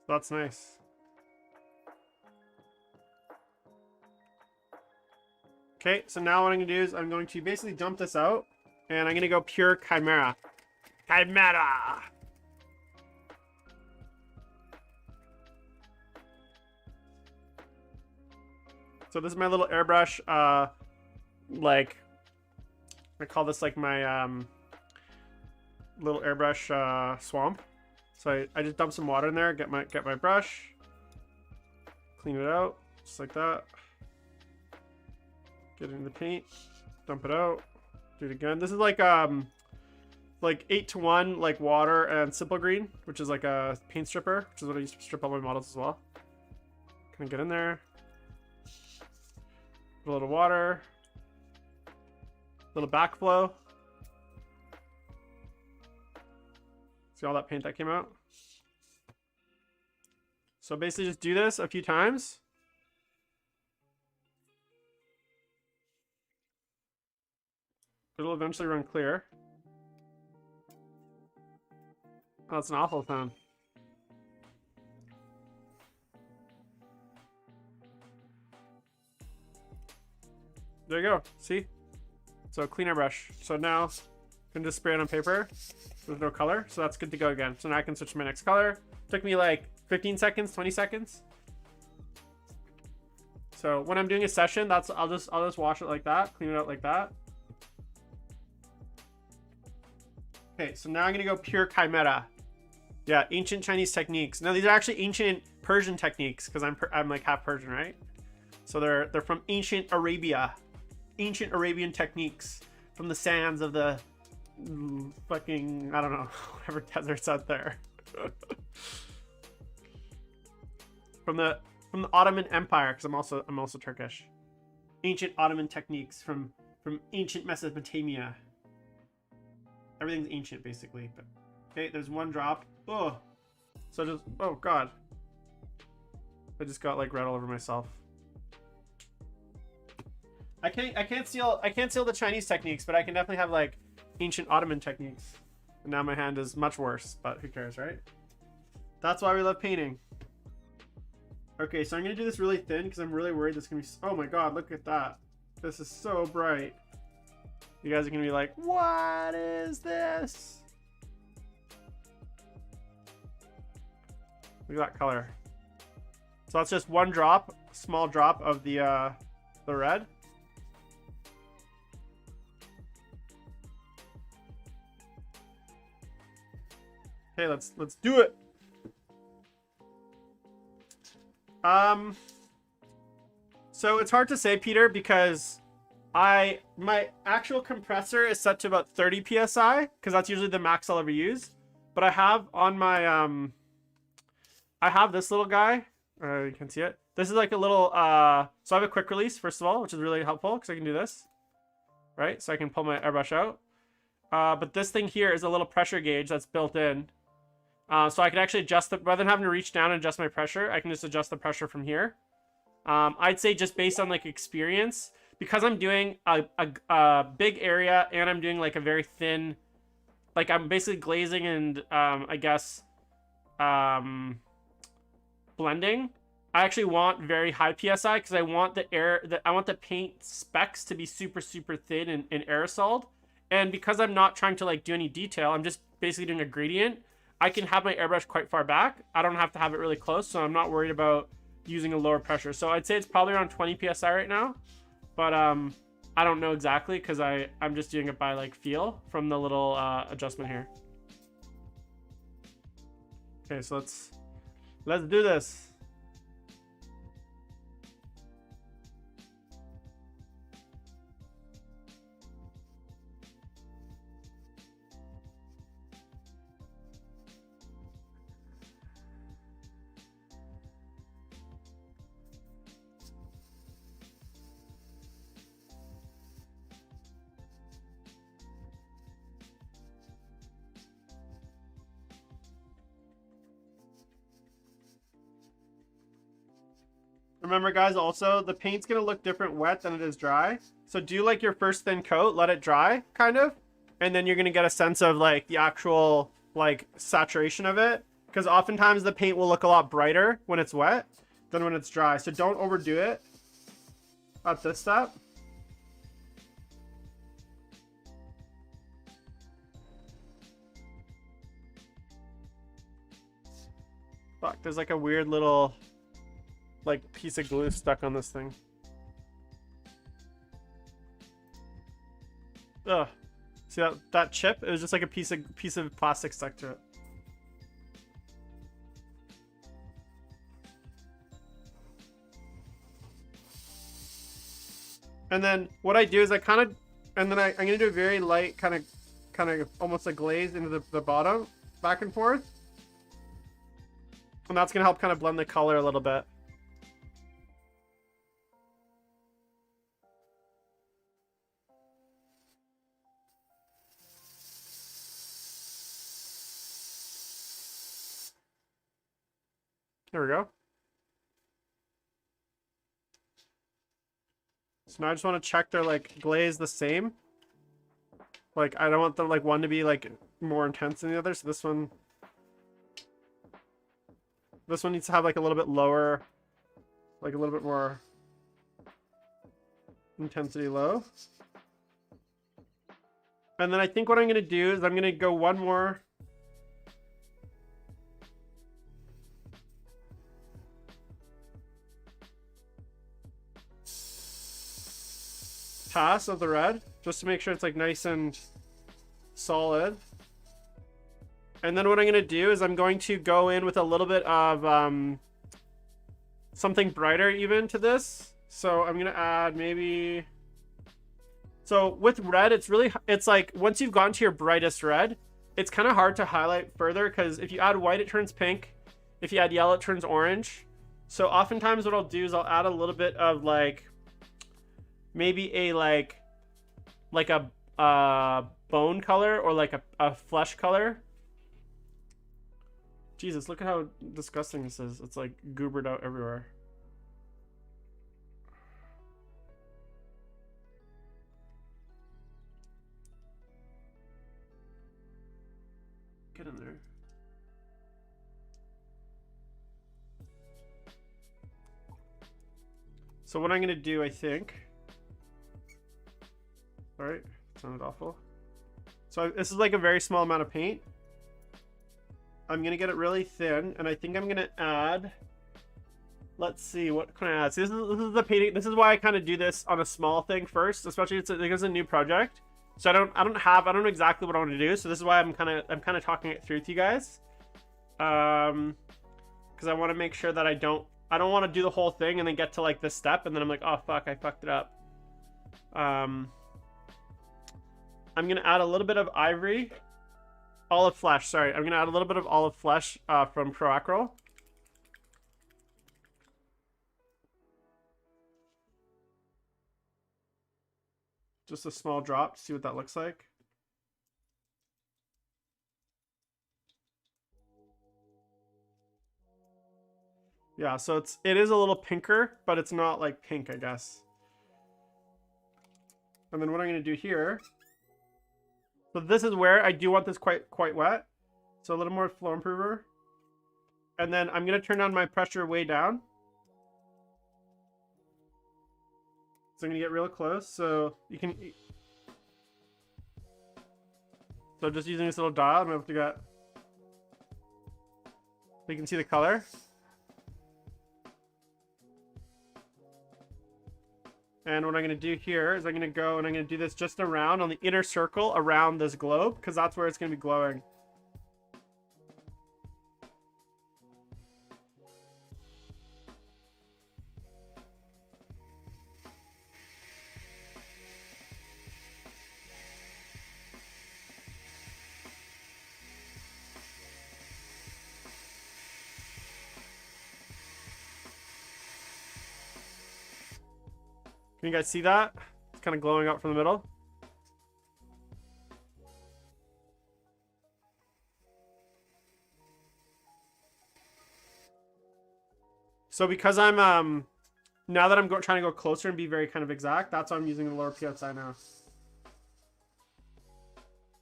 That's nice. Okay, so now what I'm gonna do is I'm going to basically dump this out, and I'm gonna go pure Chimera. Chimera! So this is my little airbrush, like, I call this like my little airbrush swamp. So I just dump some water in there, get my brush, clean it out, just like that. Get it in the paint, dump it out, do it again. This is like 8-to-1 like water and simple green, which is like a paint stripper, which is what I use to strip all my models as well. Kind of get in there, put a little water, little backflow. See all that paint that came out? So basically just do this a few times. It'll eventually run clear. Oh, that's an awful sound. There you go. See? So clean airbrush. So now I can just spray it on paper. There's no color, so that's good to go again. So now I can switch to my next color. Took me like 15 seconds, 20 seconds. So when I'm doing a session, that's I'll just wash it like that, clean it out like that. Okay, so now I'm gonna go pure Chimera. Yeah, ancient Chinese techniques. Now these are actually ancient Persian techniques because I'm like half Persian, right? So they're from ancient Arabia, ancient Arabian techniques from the sands of the fucking, I don't know, whatever deserts out there. from the Ottoman Empire, because I'm also Turkish. Ancient Ottoman techniques from ancient Mesopotamia. Everything's ancient basically. But okay, there's one drop. Oh, so just, oh god, I just got like red all over myself. I can't seal the Chinese techniques, but I can definitely have like ancient Ottoman techniques. And now my hand is much worse, but who cares, right? That's why we love painting. Okay, so I'm gonna do this really thin because I'm really worried this is gonna be, oh my god, look at that. This is so bright. You guys are gonna be like, what is this? Look at that color. So that's just one drop, small drop of the red. Hey, let's do it. So it's hard to say, Peter, because my actual compressor is set to about 30 psi, because that's usually the max I'll ever use. But I have on my I have this little guy. You can see it. This is like a little so I have a quick release first of all, which is really helpful because I can do this, right? So I can pull my airbrush out. But this thing here is a little pressure gauge that's built in. So I can actually adjust the, rather than having to reach down and adjust my pressure, I can just adjust the pressure from here. I'd say just based on like experience, because I'm doing a big area and I'm doing like a very thin, like I'm basically glazing and I guess blending. I actually want very high PSI because I want I want the paint specs to be super thin and aerosoled. And because I'm not trying to like do any detail, I'm just basically doing a gradient. I can have my airbrush quite far back. I don't have to have it really close, so I'm not worried about using a lower pressure. So I'd say it's probably around 20 psi right now, but I don't know exactly because I'm just doing it by like feel from the little adjustment here. Okay, so let's do this. Remember, guys, also, the paint's going to look different wet than it is dry. So do like your first thin coat, let it dry, kind of. And then you're going to get a sense of, like, the actual, like, saturation of it. Because oftentimes the paint will look a lot brighter when it's wet than when it's dry. So don't overdo it at this step. Fuck, there's, like, a weird little... like piece of glue stuck on this thing. Ugh. See that chip? It was just like a piece of plastic stuck to it. And then what I do is I'm gonna do a very light kind of almost a glaze into the bottom, back and forth. And that's gonna help kind of blend the color a little bit. There we go. So now I just want to check they're like glaze the same. Like I don't want the like one to be like more intense than the other. So this one needs to have like a little bit lower, like a little bit more intensity low. And then I think what I'm gonna do is I'm gonna go one more. Pass of the red just to make sure it's like nice and solid. And then what I'm going to do is I'm going to go in with a little bit of something brighter even to this. So I'm going to add maybe, so with red it's like once you've gotten to your brightest red, it's kind of hard to highlight further because if you add white it turns pink, if you add yellow it turns orange. So oftentimes what I'll do is I'll add a little bit of like maybe a like a bone color or like a flesh color. Jesus, look at how disgusting this is. It's like goobered out everywhere. Get in there. So what I'm gonna do, I think. Alright, sounded awful. So this is like a very small amount of paint. I'm gonna get it really thin, and I think I'm gonna add. Let's see, what can I add? So this is the painting. This is why I kind of do this on a small thing first, especially because it's a new project. So I don't know exactly what I want to do. So this is why I'm kind of talking it through to you guys. Because I want to make sure that I don't want to do the whole thing and then get to like this step and then I'm like, oh fuck, I fucked it up. I'm gonna add a little bit of olive flesh. Sorry, I'm gonna add a little bit of olive flesh from Proacryl. Just a small drop to see what that looks like. Yeah, so it is a little pinker, but it's not like pink, I guess. And then what I'm gonna do here. So this is where I do want this quite wet. So a little more flow improver. And then I'm gonna turn down my pressure way down. So I'm gonna get real close. So you can. So just using this little dial, I'm able to get. So you can see the color. And what I'm going to do here is I'm going to go and I'm going to do this just around on the inner circle around this globe because that's where it's going to be glowing. Can you guys see that? It's kind of glowing out from the middle. So because I'm now that I'm trying to go closer and be very kind of exact, that's why I'm using the lower PSI now.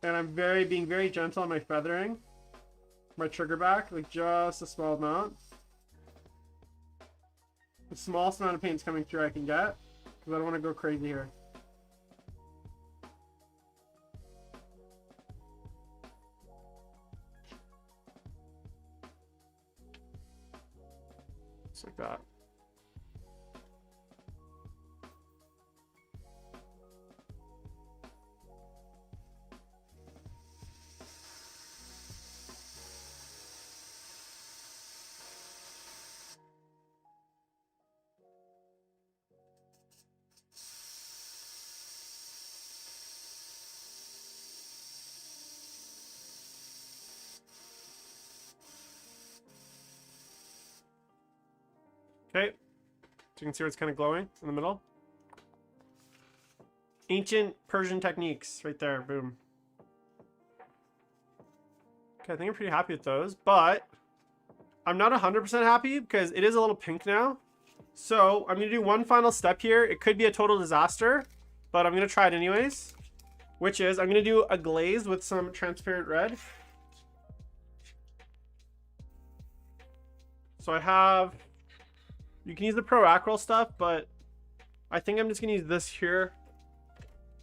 And I'm being very gentle on my feathering, my trigger back, like just a small amount. The smallest amount of paint's coming through I can get. Because I don't want to go crazy here. Just like that. Okay, so you can see where it's kind of glowing in the middle. Ancient Persian techniques right there, boom. Okay, I think I'm pretty happy with those, but I'm not 100% happy because it is a little pink now. So I'm going to do one final step here. It could be a total disaster, but I'm going to try it anyways, which is I'm going to do a glaze with some transparent red. So I have... You can use the Proacryl stuff, but I think I'm just going to use this here.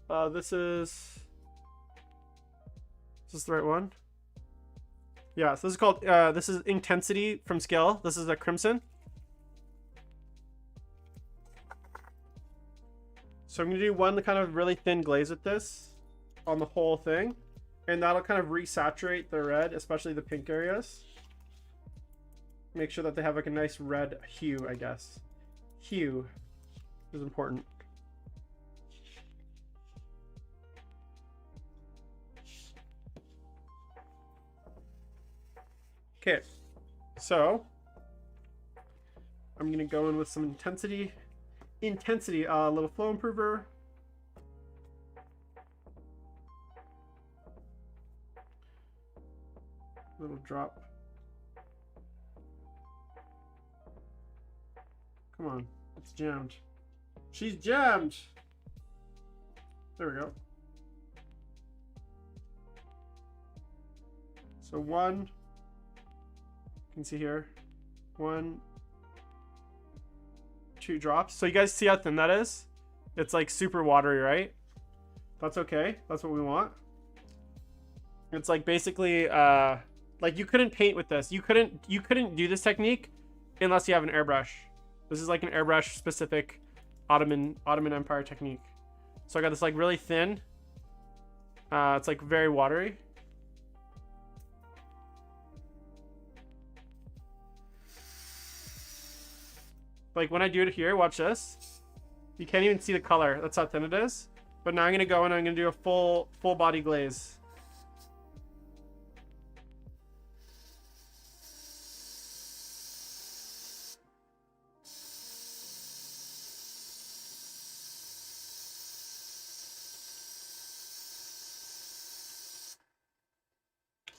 This is the right one? Yeah, so this is called, this is Intensity from Scale. This is a Crimson. So I'm going to do one kind of really thin glaze with this on the whole thing. And that'll kind of resaturate the red, especially the pink areas. Make sure that they have like a nice red hue, I guess. Hue is important. Okay, so I'm gonna go in with some intensity, a little flow improver. Little drop. Come on, it's jammed. She's jammed. There we go. So one, you can see here, 1, 2 drops. So you guys see how thin that is? It's like super watery, right? That's okay. That's what we want. It's like basically, like you couldn't paint with this. You couldn't do this technique unless you have an airbrush. This is like an airbrush specific Ottoman Empire technique. So I got this like really thin. It's like very watery. Like when I do it here, watch this. You can't even see the color. That's how thin it is. But now I'm gonna go and I'm gonna do a full body glaze.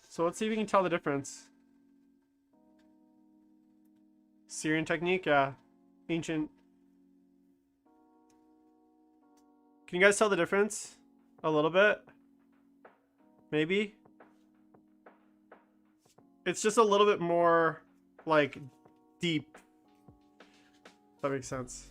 So let's see if we can tell the difference. Syrian technique, yeah. Ancient. Can you guys tell the difference? A little bit? Maybe? It's just a little bit more, like, deep. If that makes sense.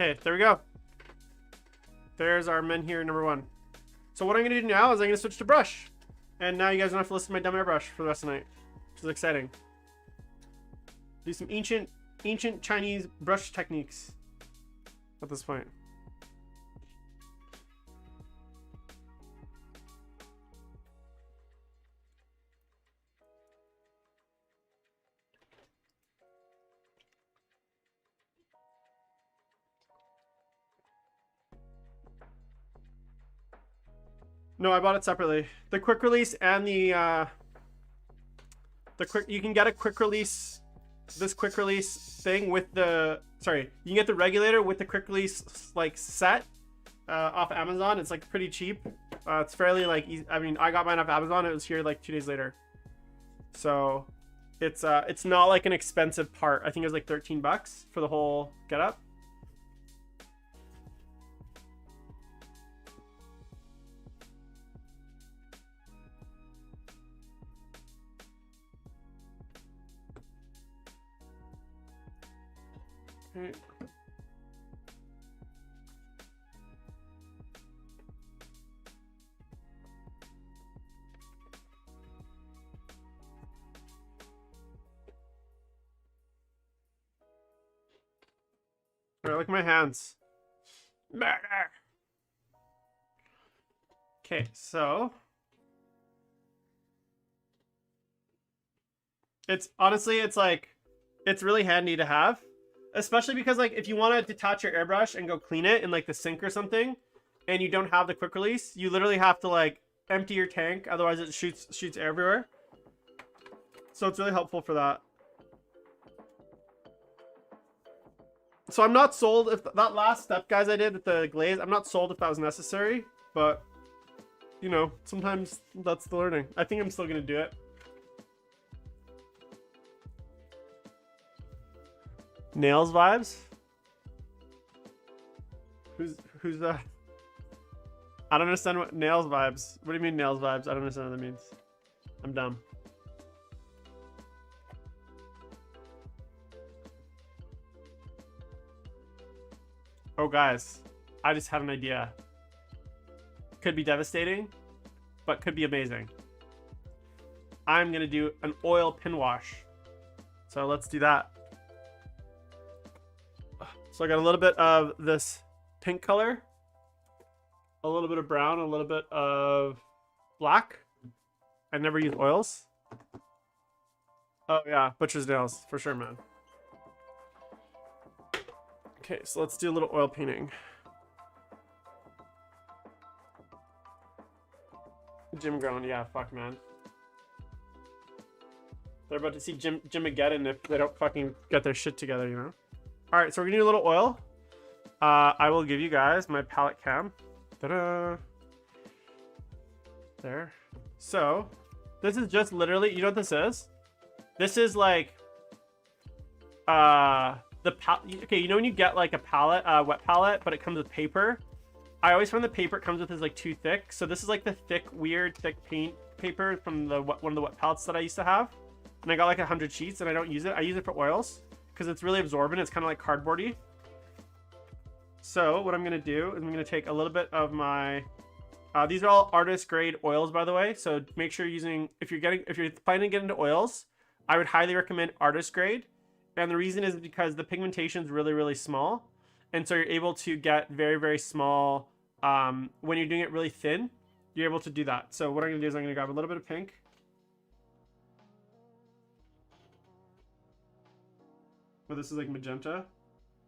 Okay, there we go. There's our Menhir number 1. So what I'm going to do now is I'm going to switch to brush. And now you guys don't have to listen to my dumb airbrush for the rest of the night. Which is exciting. Do some ancient Chinese brush techniques at this point. No, I bought it separately. The quick release and the quick, you can get a quick release, this quick release thing with the, sorry, you can get the regulator with the quick release like set off Amazon. It's like pretty cheap. It's fairly like easy. I mean, I got mine off Amazon. It was here like 2 days later. So it's not like an expensive part. I think it was like 13 bucks for the whole getup. Okay. I like my hands. Murder. Okay, so it's honestly, it's like, it's really handy to have. Especially because like if you want to detach your airbrush and go clean it in like the sink or something and you don't have the quick release, you literally have to like empty your tank, otherwise it shoots everywhere. So it's really helpful for that. So I'm not sold if that last step, guys, I did with the glaze, I'm not sold if that was necessary, but you know, sometimes that's the learning. I think I'm still gonna do it. Nails vibes? Who's that? I don't understand what nails vibes. What do you mean nails vibes? I don't understand what that means. I'm dumb. Oh guys, I just had an idea. Could be devastating, but could be amazing. I'm gonna do an oil pin wash. So let's do that. So I got a little bit of this pink color, a little bit of brown, a little bit of black. I never use oils. Oh yeah, butcher's nails, for sure, man. Okay, so let's do a little oil painting. Gym ground, yeah, fuck, man. They're about to see Jimageddon if they don't fucking get their shit together, you know? Alright, so we're gonna do a little oil. I will give you guys my palette cam. Ta-da! There. So, this is just literally, you know what this is? This is like, okay, you know when you get like a palette, wet palette, but it comes with paper? I always find the paper it comes with is like too thick. So this is like the thick, weird, thick paint paper from the one of the wet palettes that I used to have. And I got like 100 sheets and I don't use it. I use it for oils because it's really absorbent. It's kind of like cardboardy. So what I'm going to do is I'm going to take a little bit of my These are all artist grade oils, by the way. So make sure you're using, if you're planning to get into oils, I would highly recommend artist grade. And the reason is because the pigmentation is really, really small. And so you're able to get very, very small, when you're doing it really thin, you're able to do that. So what I'm gonna do is I'm gonna grab a little bit of pink. Well, this is like magenta.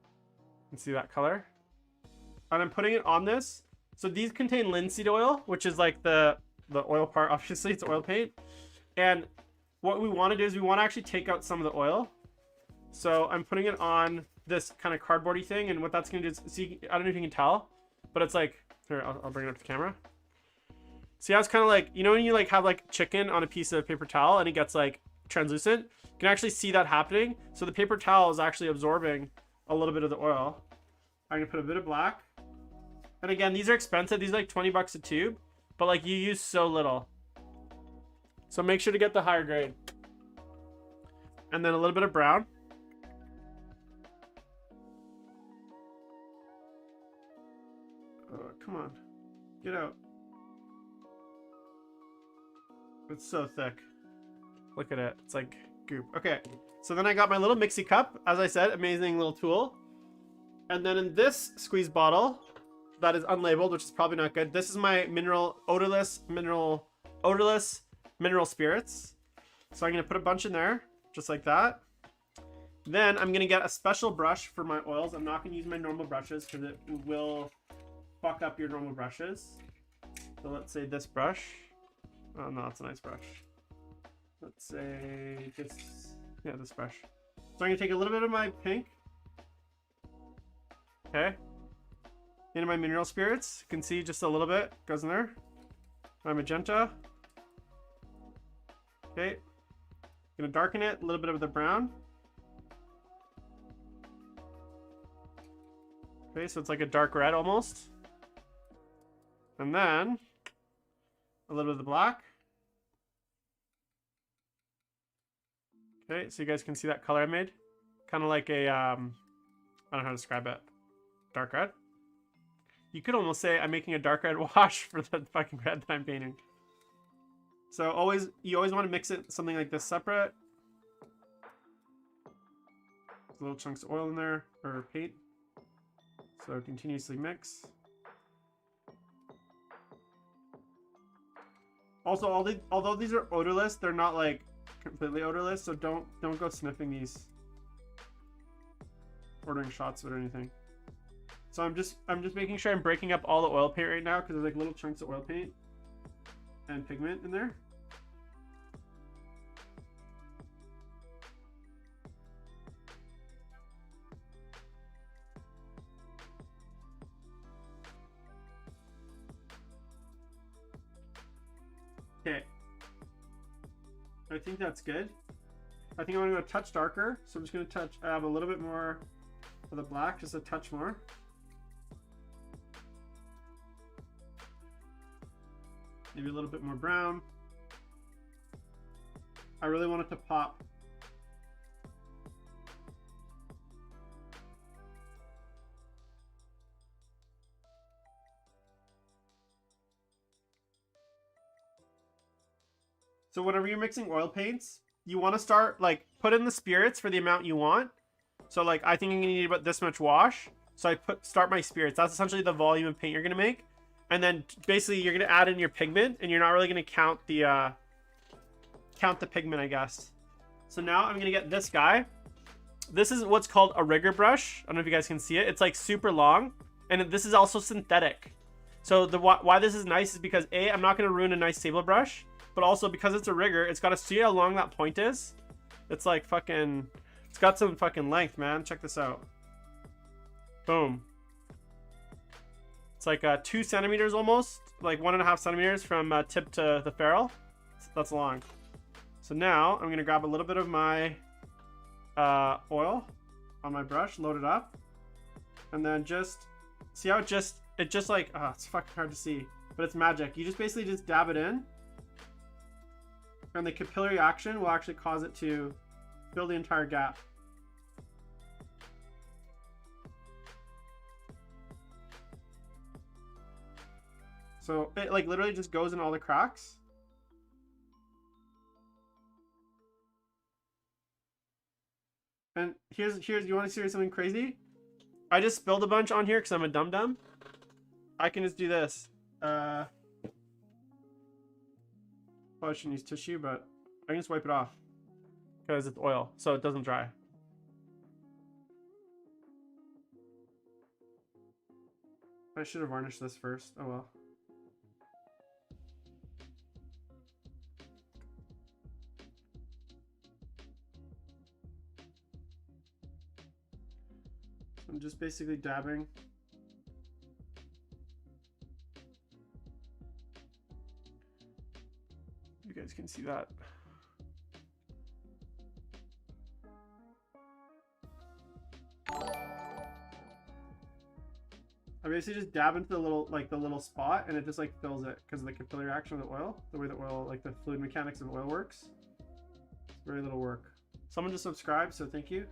You can see that color. And I'm putting it on this. So these contain linseed oil, which is like the oil part. Obviously, it's oil paint. And what we want to do is we want to actually take out some of the oil. So I'm putting it on this kind of cardboardy thing. And what that's going to do is, see, I don't know if you can tell, but it's like, here, I'll bring it up to the camera. See how it's kind of like, you know when you like have like chicken on a piece of paper towel and it gets like translucent? You can actually see that happening. So the paper towel is actually absorbing a little bit of the oil. I'm going to put a bit of black. And again, these are expensive. These are like 20 bucks a tube, but like you use so little. So make sure to get the higher grade. And then a little bit of brown. Oh, come on. Get out. It's so thick. Look at it. It's like goop. Okay. So then I got my little mixie cup. As I said, amazing little tool. And then in this squeeze bottle that is unlabeled, which is probably not good, this is my odorless mineral spirits. So I'm going to put a bunch in there, just like that. Then I'm going to get a special brush for my oils. I'm not going to use my normal brushes because it will fuck up your normal brushes. So let's say this brush. Oh no, it's a nice brush. Let's say this, yeah, this brush. So I'm going to take a little bit of my pink. Okay. Into my mineral spirits. You can see just a little bit goes in there. My magenta. Okay. Gonna darken it, a little bit of the brown. Okay, so it's like a dark red almost. And then a little bit of the black. Okay, so you guys can see that color I made. Kind of like a, I don't know how to describe it. Dark red. You could almost say I'm making a dark red wash for the fucking red that I'm painting. So you always want to mix it something like this separate. Little chunks of oil in there, or paint. So continuously mix. Also, although these are odorless, they're not like completely odorless. So don't go sniffing these, ordering shots of it or anything. So I'm just making sure I'm breaking up all the oil paint right now because there's like little chunks of oil paint and pigment in there. Okay. I think that's good. I think I'm gonna go a touch darker. So I'm just gonna add a little bit more of the black, just a touch more. Maybe a little bit more brown. I really want it to pop. So whenever you're mixing oil paints, you want to start, like, put in the spirits for the amount you want. So like, I think I'm gonna need about this much wash. So I start my spirits. That's essentially the volume of paint you're gonna make. And then basically you're gonna add in your pigment, and you're not really gonna count the pigment, I guess. So now I'm gonna get this guy. This is what's called a rigger brush. I don't know if you guys can see it. It's like super long, and this is also synthetic. So why this is nice is because A, I'm not gonna ruin a nice table brush, but also because it's a rigger, it's gotta see how long that point is. It's like fucking, it's got some fucking length, man. Check this out. Boom. It's like 2 centimeters almost, like 1.5 centimeters from tip to the ferrule. That's long. So now I'm gonna grab a little bit of my oil on my brush, load it up, and then just see how it just like, oh, it's fucking hard to see, but it's magic. You just basically just dab it in, and the capillary action will actually cause it to fill the entire gap. So it like literally just goes in all the cracks. And here's you want to see something crazy? I just spilled a bunch on here because I'm a dum-dum. I can just do this. Probably shouldn't use tissue, but I can just wipe it off because it's oil, so it doesn't dry. I should have varnished this first. Oh well. I'm just basically dabbing. You guys can see that. I basically just dab into the little spot, and it just like fills it because of the capillary action of the oil, the way the oil, like the fluid mechanics of oil works. It's very little work. Someone just subscribed, so thank you.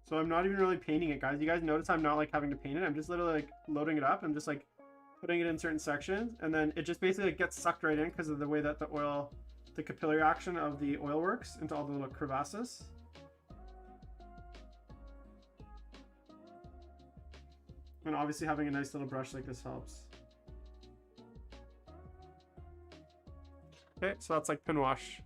So I'm not even really painting it, guys. You guys notice I'm not like having to paint it. I'm just literally like loading it up. I'm just like putting it in certain sections, and then it just basically like, gets sucked right in because of the way that the oil, the capillary action of the oil works into all the little crevasses. And obviously having a nice little brush like this helps. Okay, so that's like pin wash.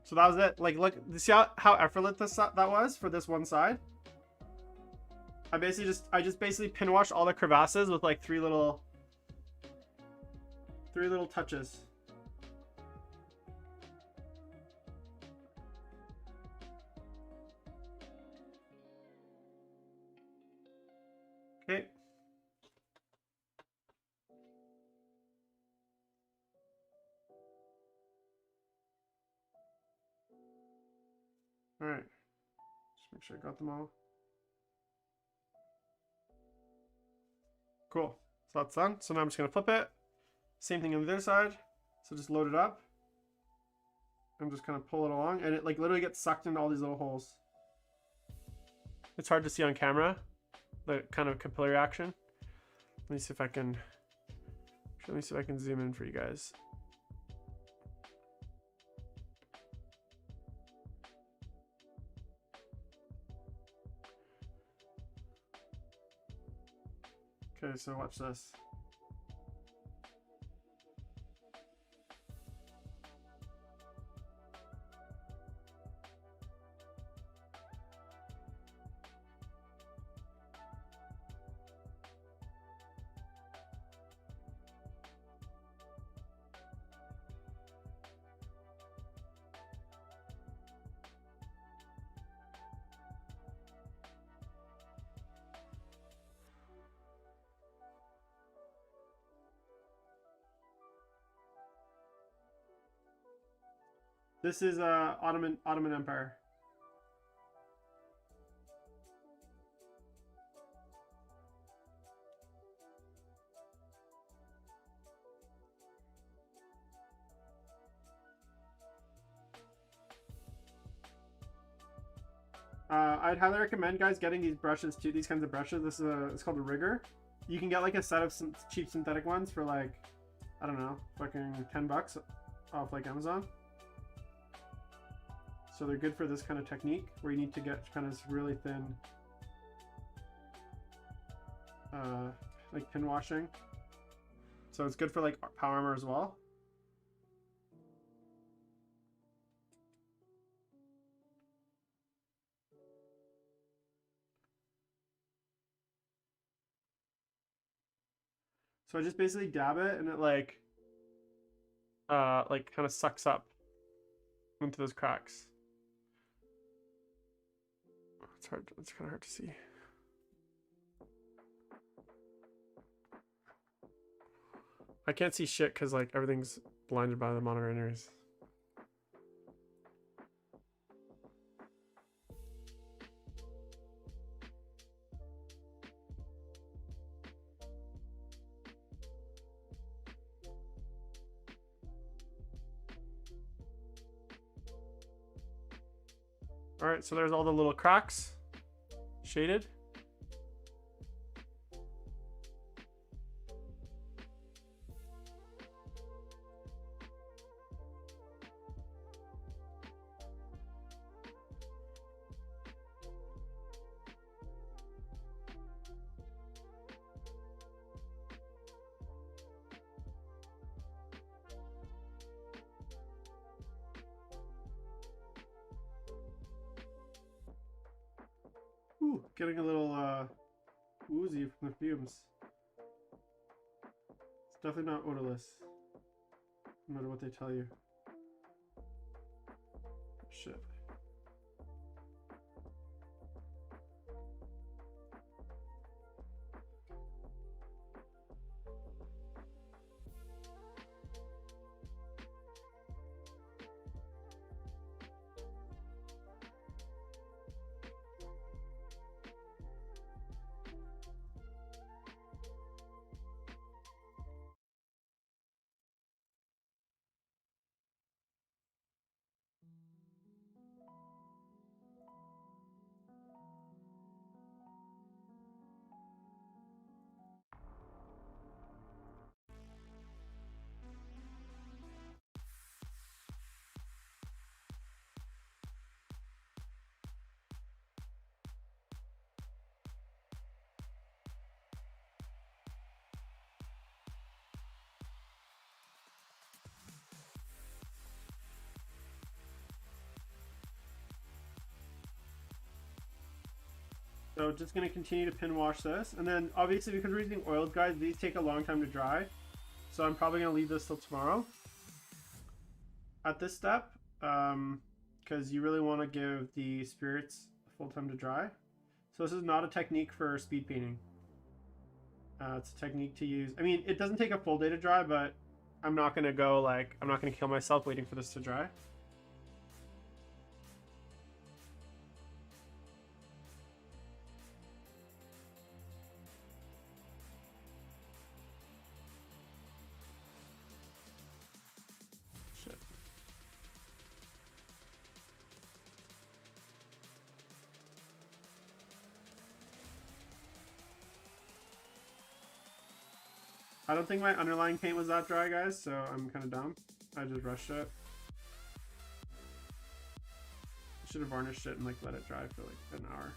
So that was it. Like, look, see how effortless that was for this one side? I just basically pin washed all the crevasses with like three little touches. Okay. All right. Just make sure I got them all. Cool. So that's done. So now I'm just gonna flip it. Same thing on the other side. So just load it up. I'm just gonna pull it along, and it like literally gets sucked into all these little holes. It's hard to see on camera, the kind of capillary action. Let me see if I can. Let me see if I can zoom in for you guys. Okay, so watch this. This is Ottoman Empire. I'd highly recommend guys getting these brushes too. These kinds of brushes. This is it's called a rigger. You can get like a set of some cheap synthetic ones for like, I don't know, fucking $10 off like Amazon. So they're good for this kind of technique where you need to get kind of this really thin, like pin washing. So it's good for like power armor as well. So I just basically dab it, and it like kind of sucks up into those cracks. It's hard. It's kind of hard to see. I can't see shit because like everything's blinded by the monitor anyways. All right, so there's all the little cracks shaded. Ooh, getting a little woozy from the fumes. It's definitely not odorless, no matter what they tell you. Shit. So just going to continue to pin wash this. And then obviously because we're using oils, guys, these take a long time to dry. So I'm probably going to leave this till tomorrow at this step. Because you really want to give the spirits a full time to dry. So this is not a technique for speed painting. It's a technique to use. I mean, it doesn't take a full day to dry, but I'm not going to go like, I'm not going to kill myself waiting for this to dry. I don't think my underlying paint was that dry, guys, so I'm kind of dumb. I just rushed it. I should have varnished it and like let it dry for like an hour.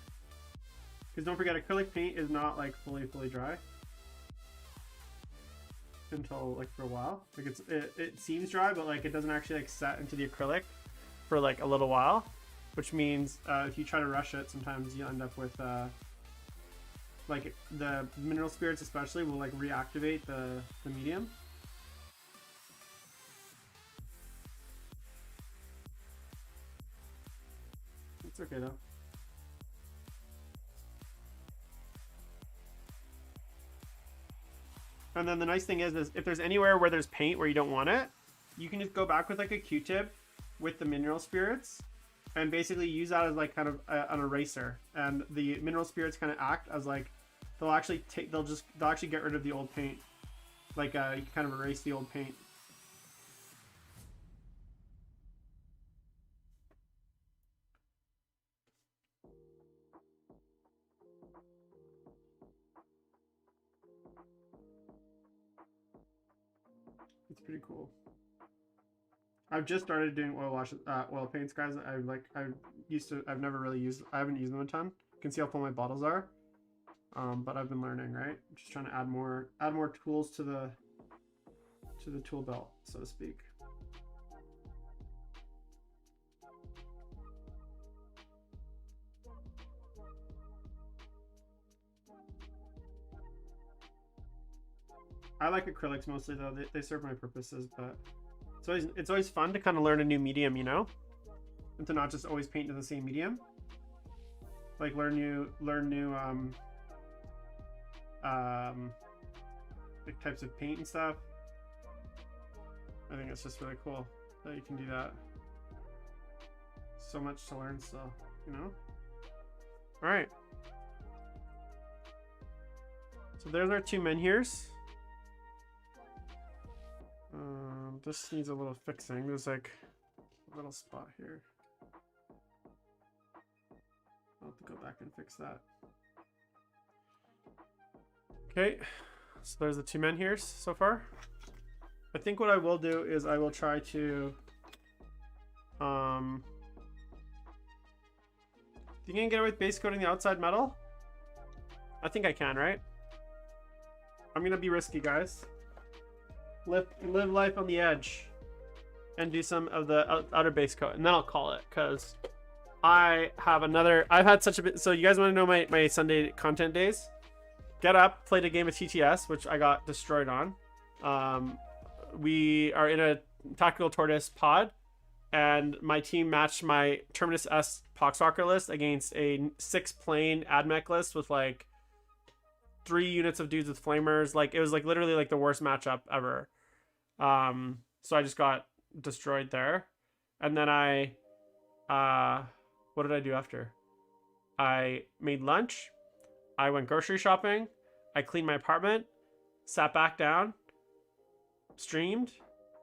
Because don't forget, acrylic paint is not like fully dry until like for a while. Like it seems dry, but like it doesn't actually like set into the acrylic for like a little while, which means if you try to rush it, sometimes you end up with like the mineral spirits especially will like reactivate the medium. It's okay though. And then the nice thing is if there's anywhere where there's paint where you don't want it, you can just go back with like a Q-tip with the mineral spirits and basically use that as like kind of an eraser, and the mineral spirits kind of act as like they'll actually get rid of the old paint, like you can kind of erase the old paint. It's pretty cool. I've just started doing oil paints, guys. I've never really used. I haven't used them a ton. You can see how full my bottles are. But I've been learning, right? I'm just trying to add more tools to the tool belt, so to speak. I like acrylics mostly though. They serve my purposes, but it's always fun to kind of learn a new medium, you know, and to not just always paint to the same medium. Like learn new like types of paint and stuff. I think it's just really cool that you can do that. So much to learn still, you know? All right. So there's our two menhirs. This needs a little fixing. There's like a little spot here. I'll have to go back and fix that. Okay, so there's the two menhirs so far. I think what I will do is I will try to you can get away with base coating the outside metal? I think I can, right? I'm gonna be risky, guys. Live life on the edge and do some of the outer base coat, and then I'll call it, because I've had such a bit. So you guys want to know my Sunday content days? Get up, played a game of TTS, which I got destroyed on. We are in a tactical tortoise pod, and my team matched my Terminus S Poxwalker list against a 6-plane AdMech list with like 3 units of dudes with flamers. Like, it was like literally like the worst matchup ever. So I just got destroyed there. And then what did I do after? I made lunch. I went grocery shopping. I cleaned my apartment, sat back down, streamed,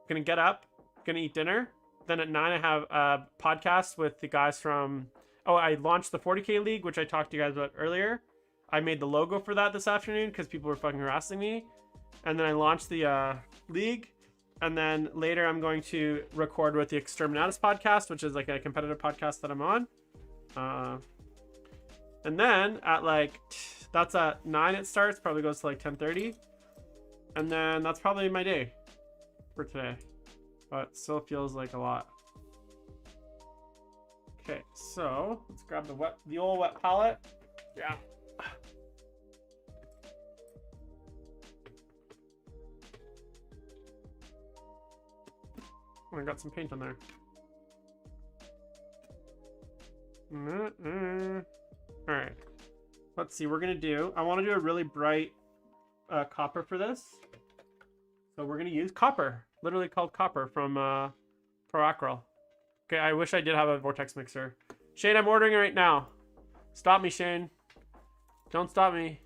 gonna get up, gonna eat dinner. Then at 9, I have a podcast with the guys from, I launched the 40K League, which I talked to you guys about earlier. I made the logo for that this afternoon because people were fucking harassing me. And then I launched the league. And then later I'm going to record with the Exterminatus podcast, which is like a competitive podcast that I'm on. And then at like, that's at 9 it starts, probably goes to like 10:30. And then that's probably my day for today. But still feels like a lot. Okay, so let's grab the old wet palette. Yeah. Oh, I got some paint on there. All right. Let's see. I want to do a really bright copper for this. So we're going to use copper. Literally called copper from Proacryl. Okay, I wish I did have a vortex mixer. Shane, I'm ordering it right now. Stop me, Shane. Don't stop me.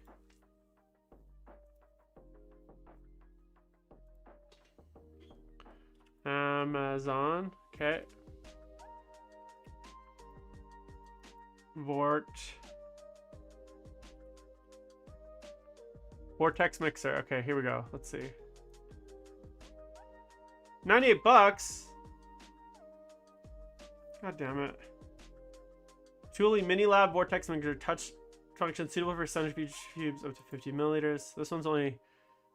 Amazon. Okay. Vortex mixer. Okay, here we go. Let's see. 98 bucks. God damn it. Thule Mini Lab Vortex Mixer touch function suitable for centrifuge cubes up to 50 milliliters. This one's only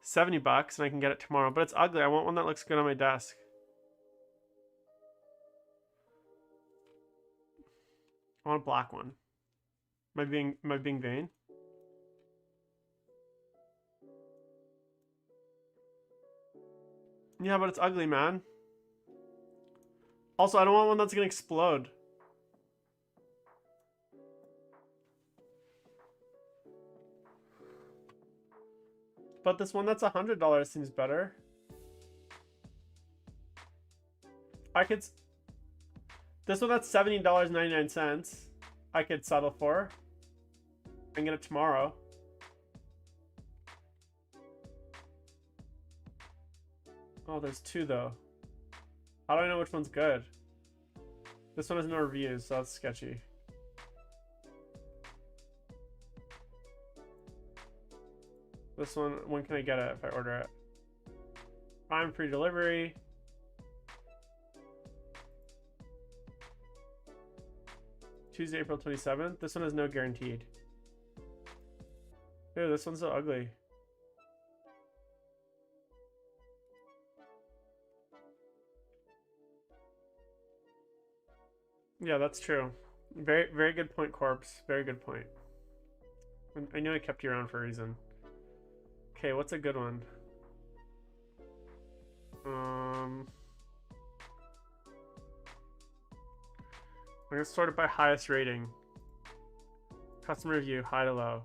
70 bucks and I can get it tomorrow, but it's ugly. I want one that looks good on my desk. I want a black one. Am I being vain? Yeah, but it's ugly, man. Also, I don't want one that's gonna explode. But this one that's $100 seems better. This one that's $17.99. I could settle for. I can get it tomorrow. Oh, there's 2 though. How do I know which one's good? This one has no reviews, so that's sketchy. This one, when can I get it if I order it? Prime free delivery. Tuesday, April 27th. This one has no guaranteed. Ew, this one's so ugly. Yeah, that's true. Very, very good point, Corpse. Very good point. I knew I kept you around for a reason. Okay, what's a good one? I'm gonna sort it by highest rating. Customer review, high to low.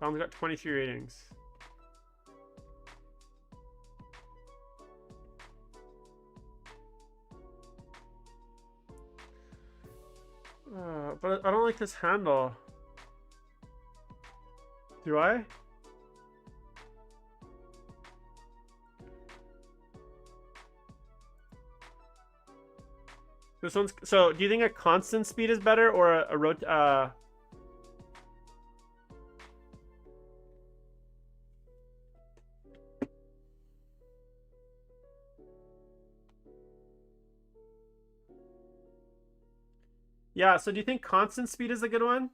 That one's got 23 ratings. But I don't like this handle. Do I? This one's... So, do you think a constant speed is better or a Yeah, so do you think constant speed is a good one?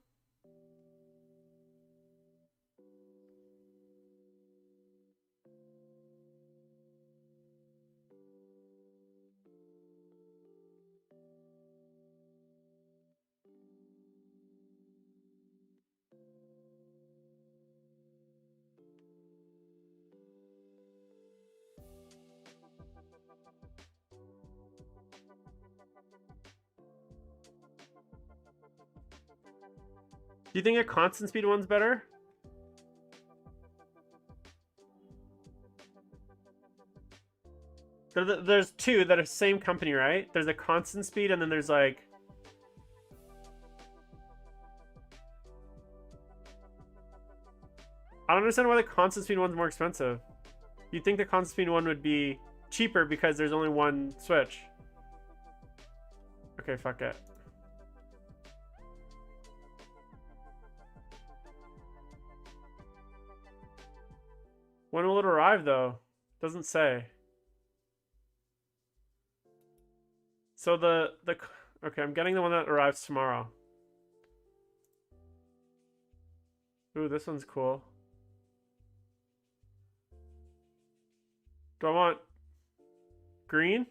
Do you think a constant speed one's better? There's two that are same company, right? There's a constant speed and then there's like... I don't understand why the constant speed one's more expensive. You'd think the constant speed one would be cheaper because there's only one switch. Okay, fuck it. When will it arrive though? Doesn't say. So okay, I'm getting the one that arrives tomorrow. Ooh, this one's cool. Do I want green?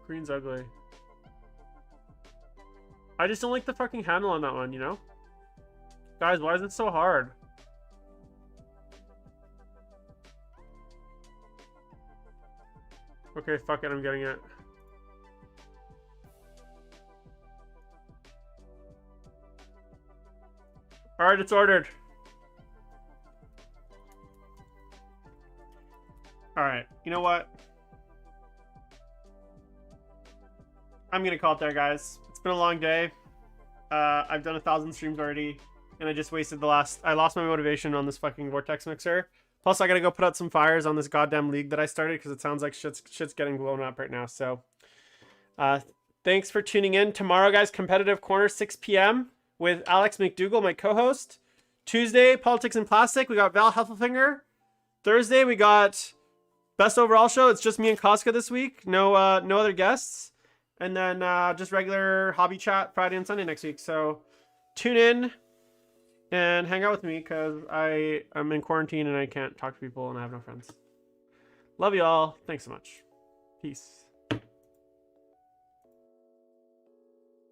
Green's ugly. I just don't like the fucking handle on that one, you know? Guys, why is it so hard? Okay, fuck it, I'm getting it. Alright, it's ordered. Alright, you know what? I'm gonna call it there, guys. It's been a long day. I've done 1,000 streams already, and I just wasted I lost my motivation on this fucking Vortex mixer. Plus, I gotta go put out some fires on this goddamn league that I started because it sounds like shit's getting blown up right now. So, thanks for tuning in. Tomorrow, guys, Competitive Corner, 6 p.m. with Alex McDougall, my co-host. Tuesday, Politics and Plastic. We got Val Heffelfinger. Thursday, we got Best Overall Show. It's just me and Koska this week. No other guests. And then just regular hobby chat Friday and Sunday next week. So tune in and hang out with me because I'm in quarantine and I can't talk to people and I have no friends. Love you all. Thanks so much. Peace.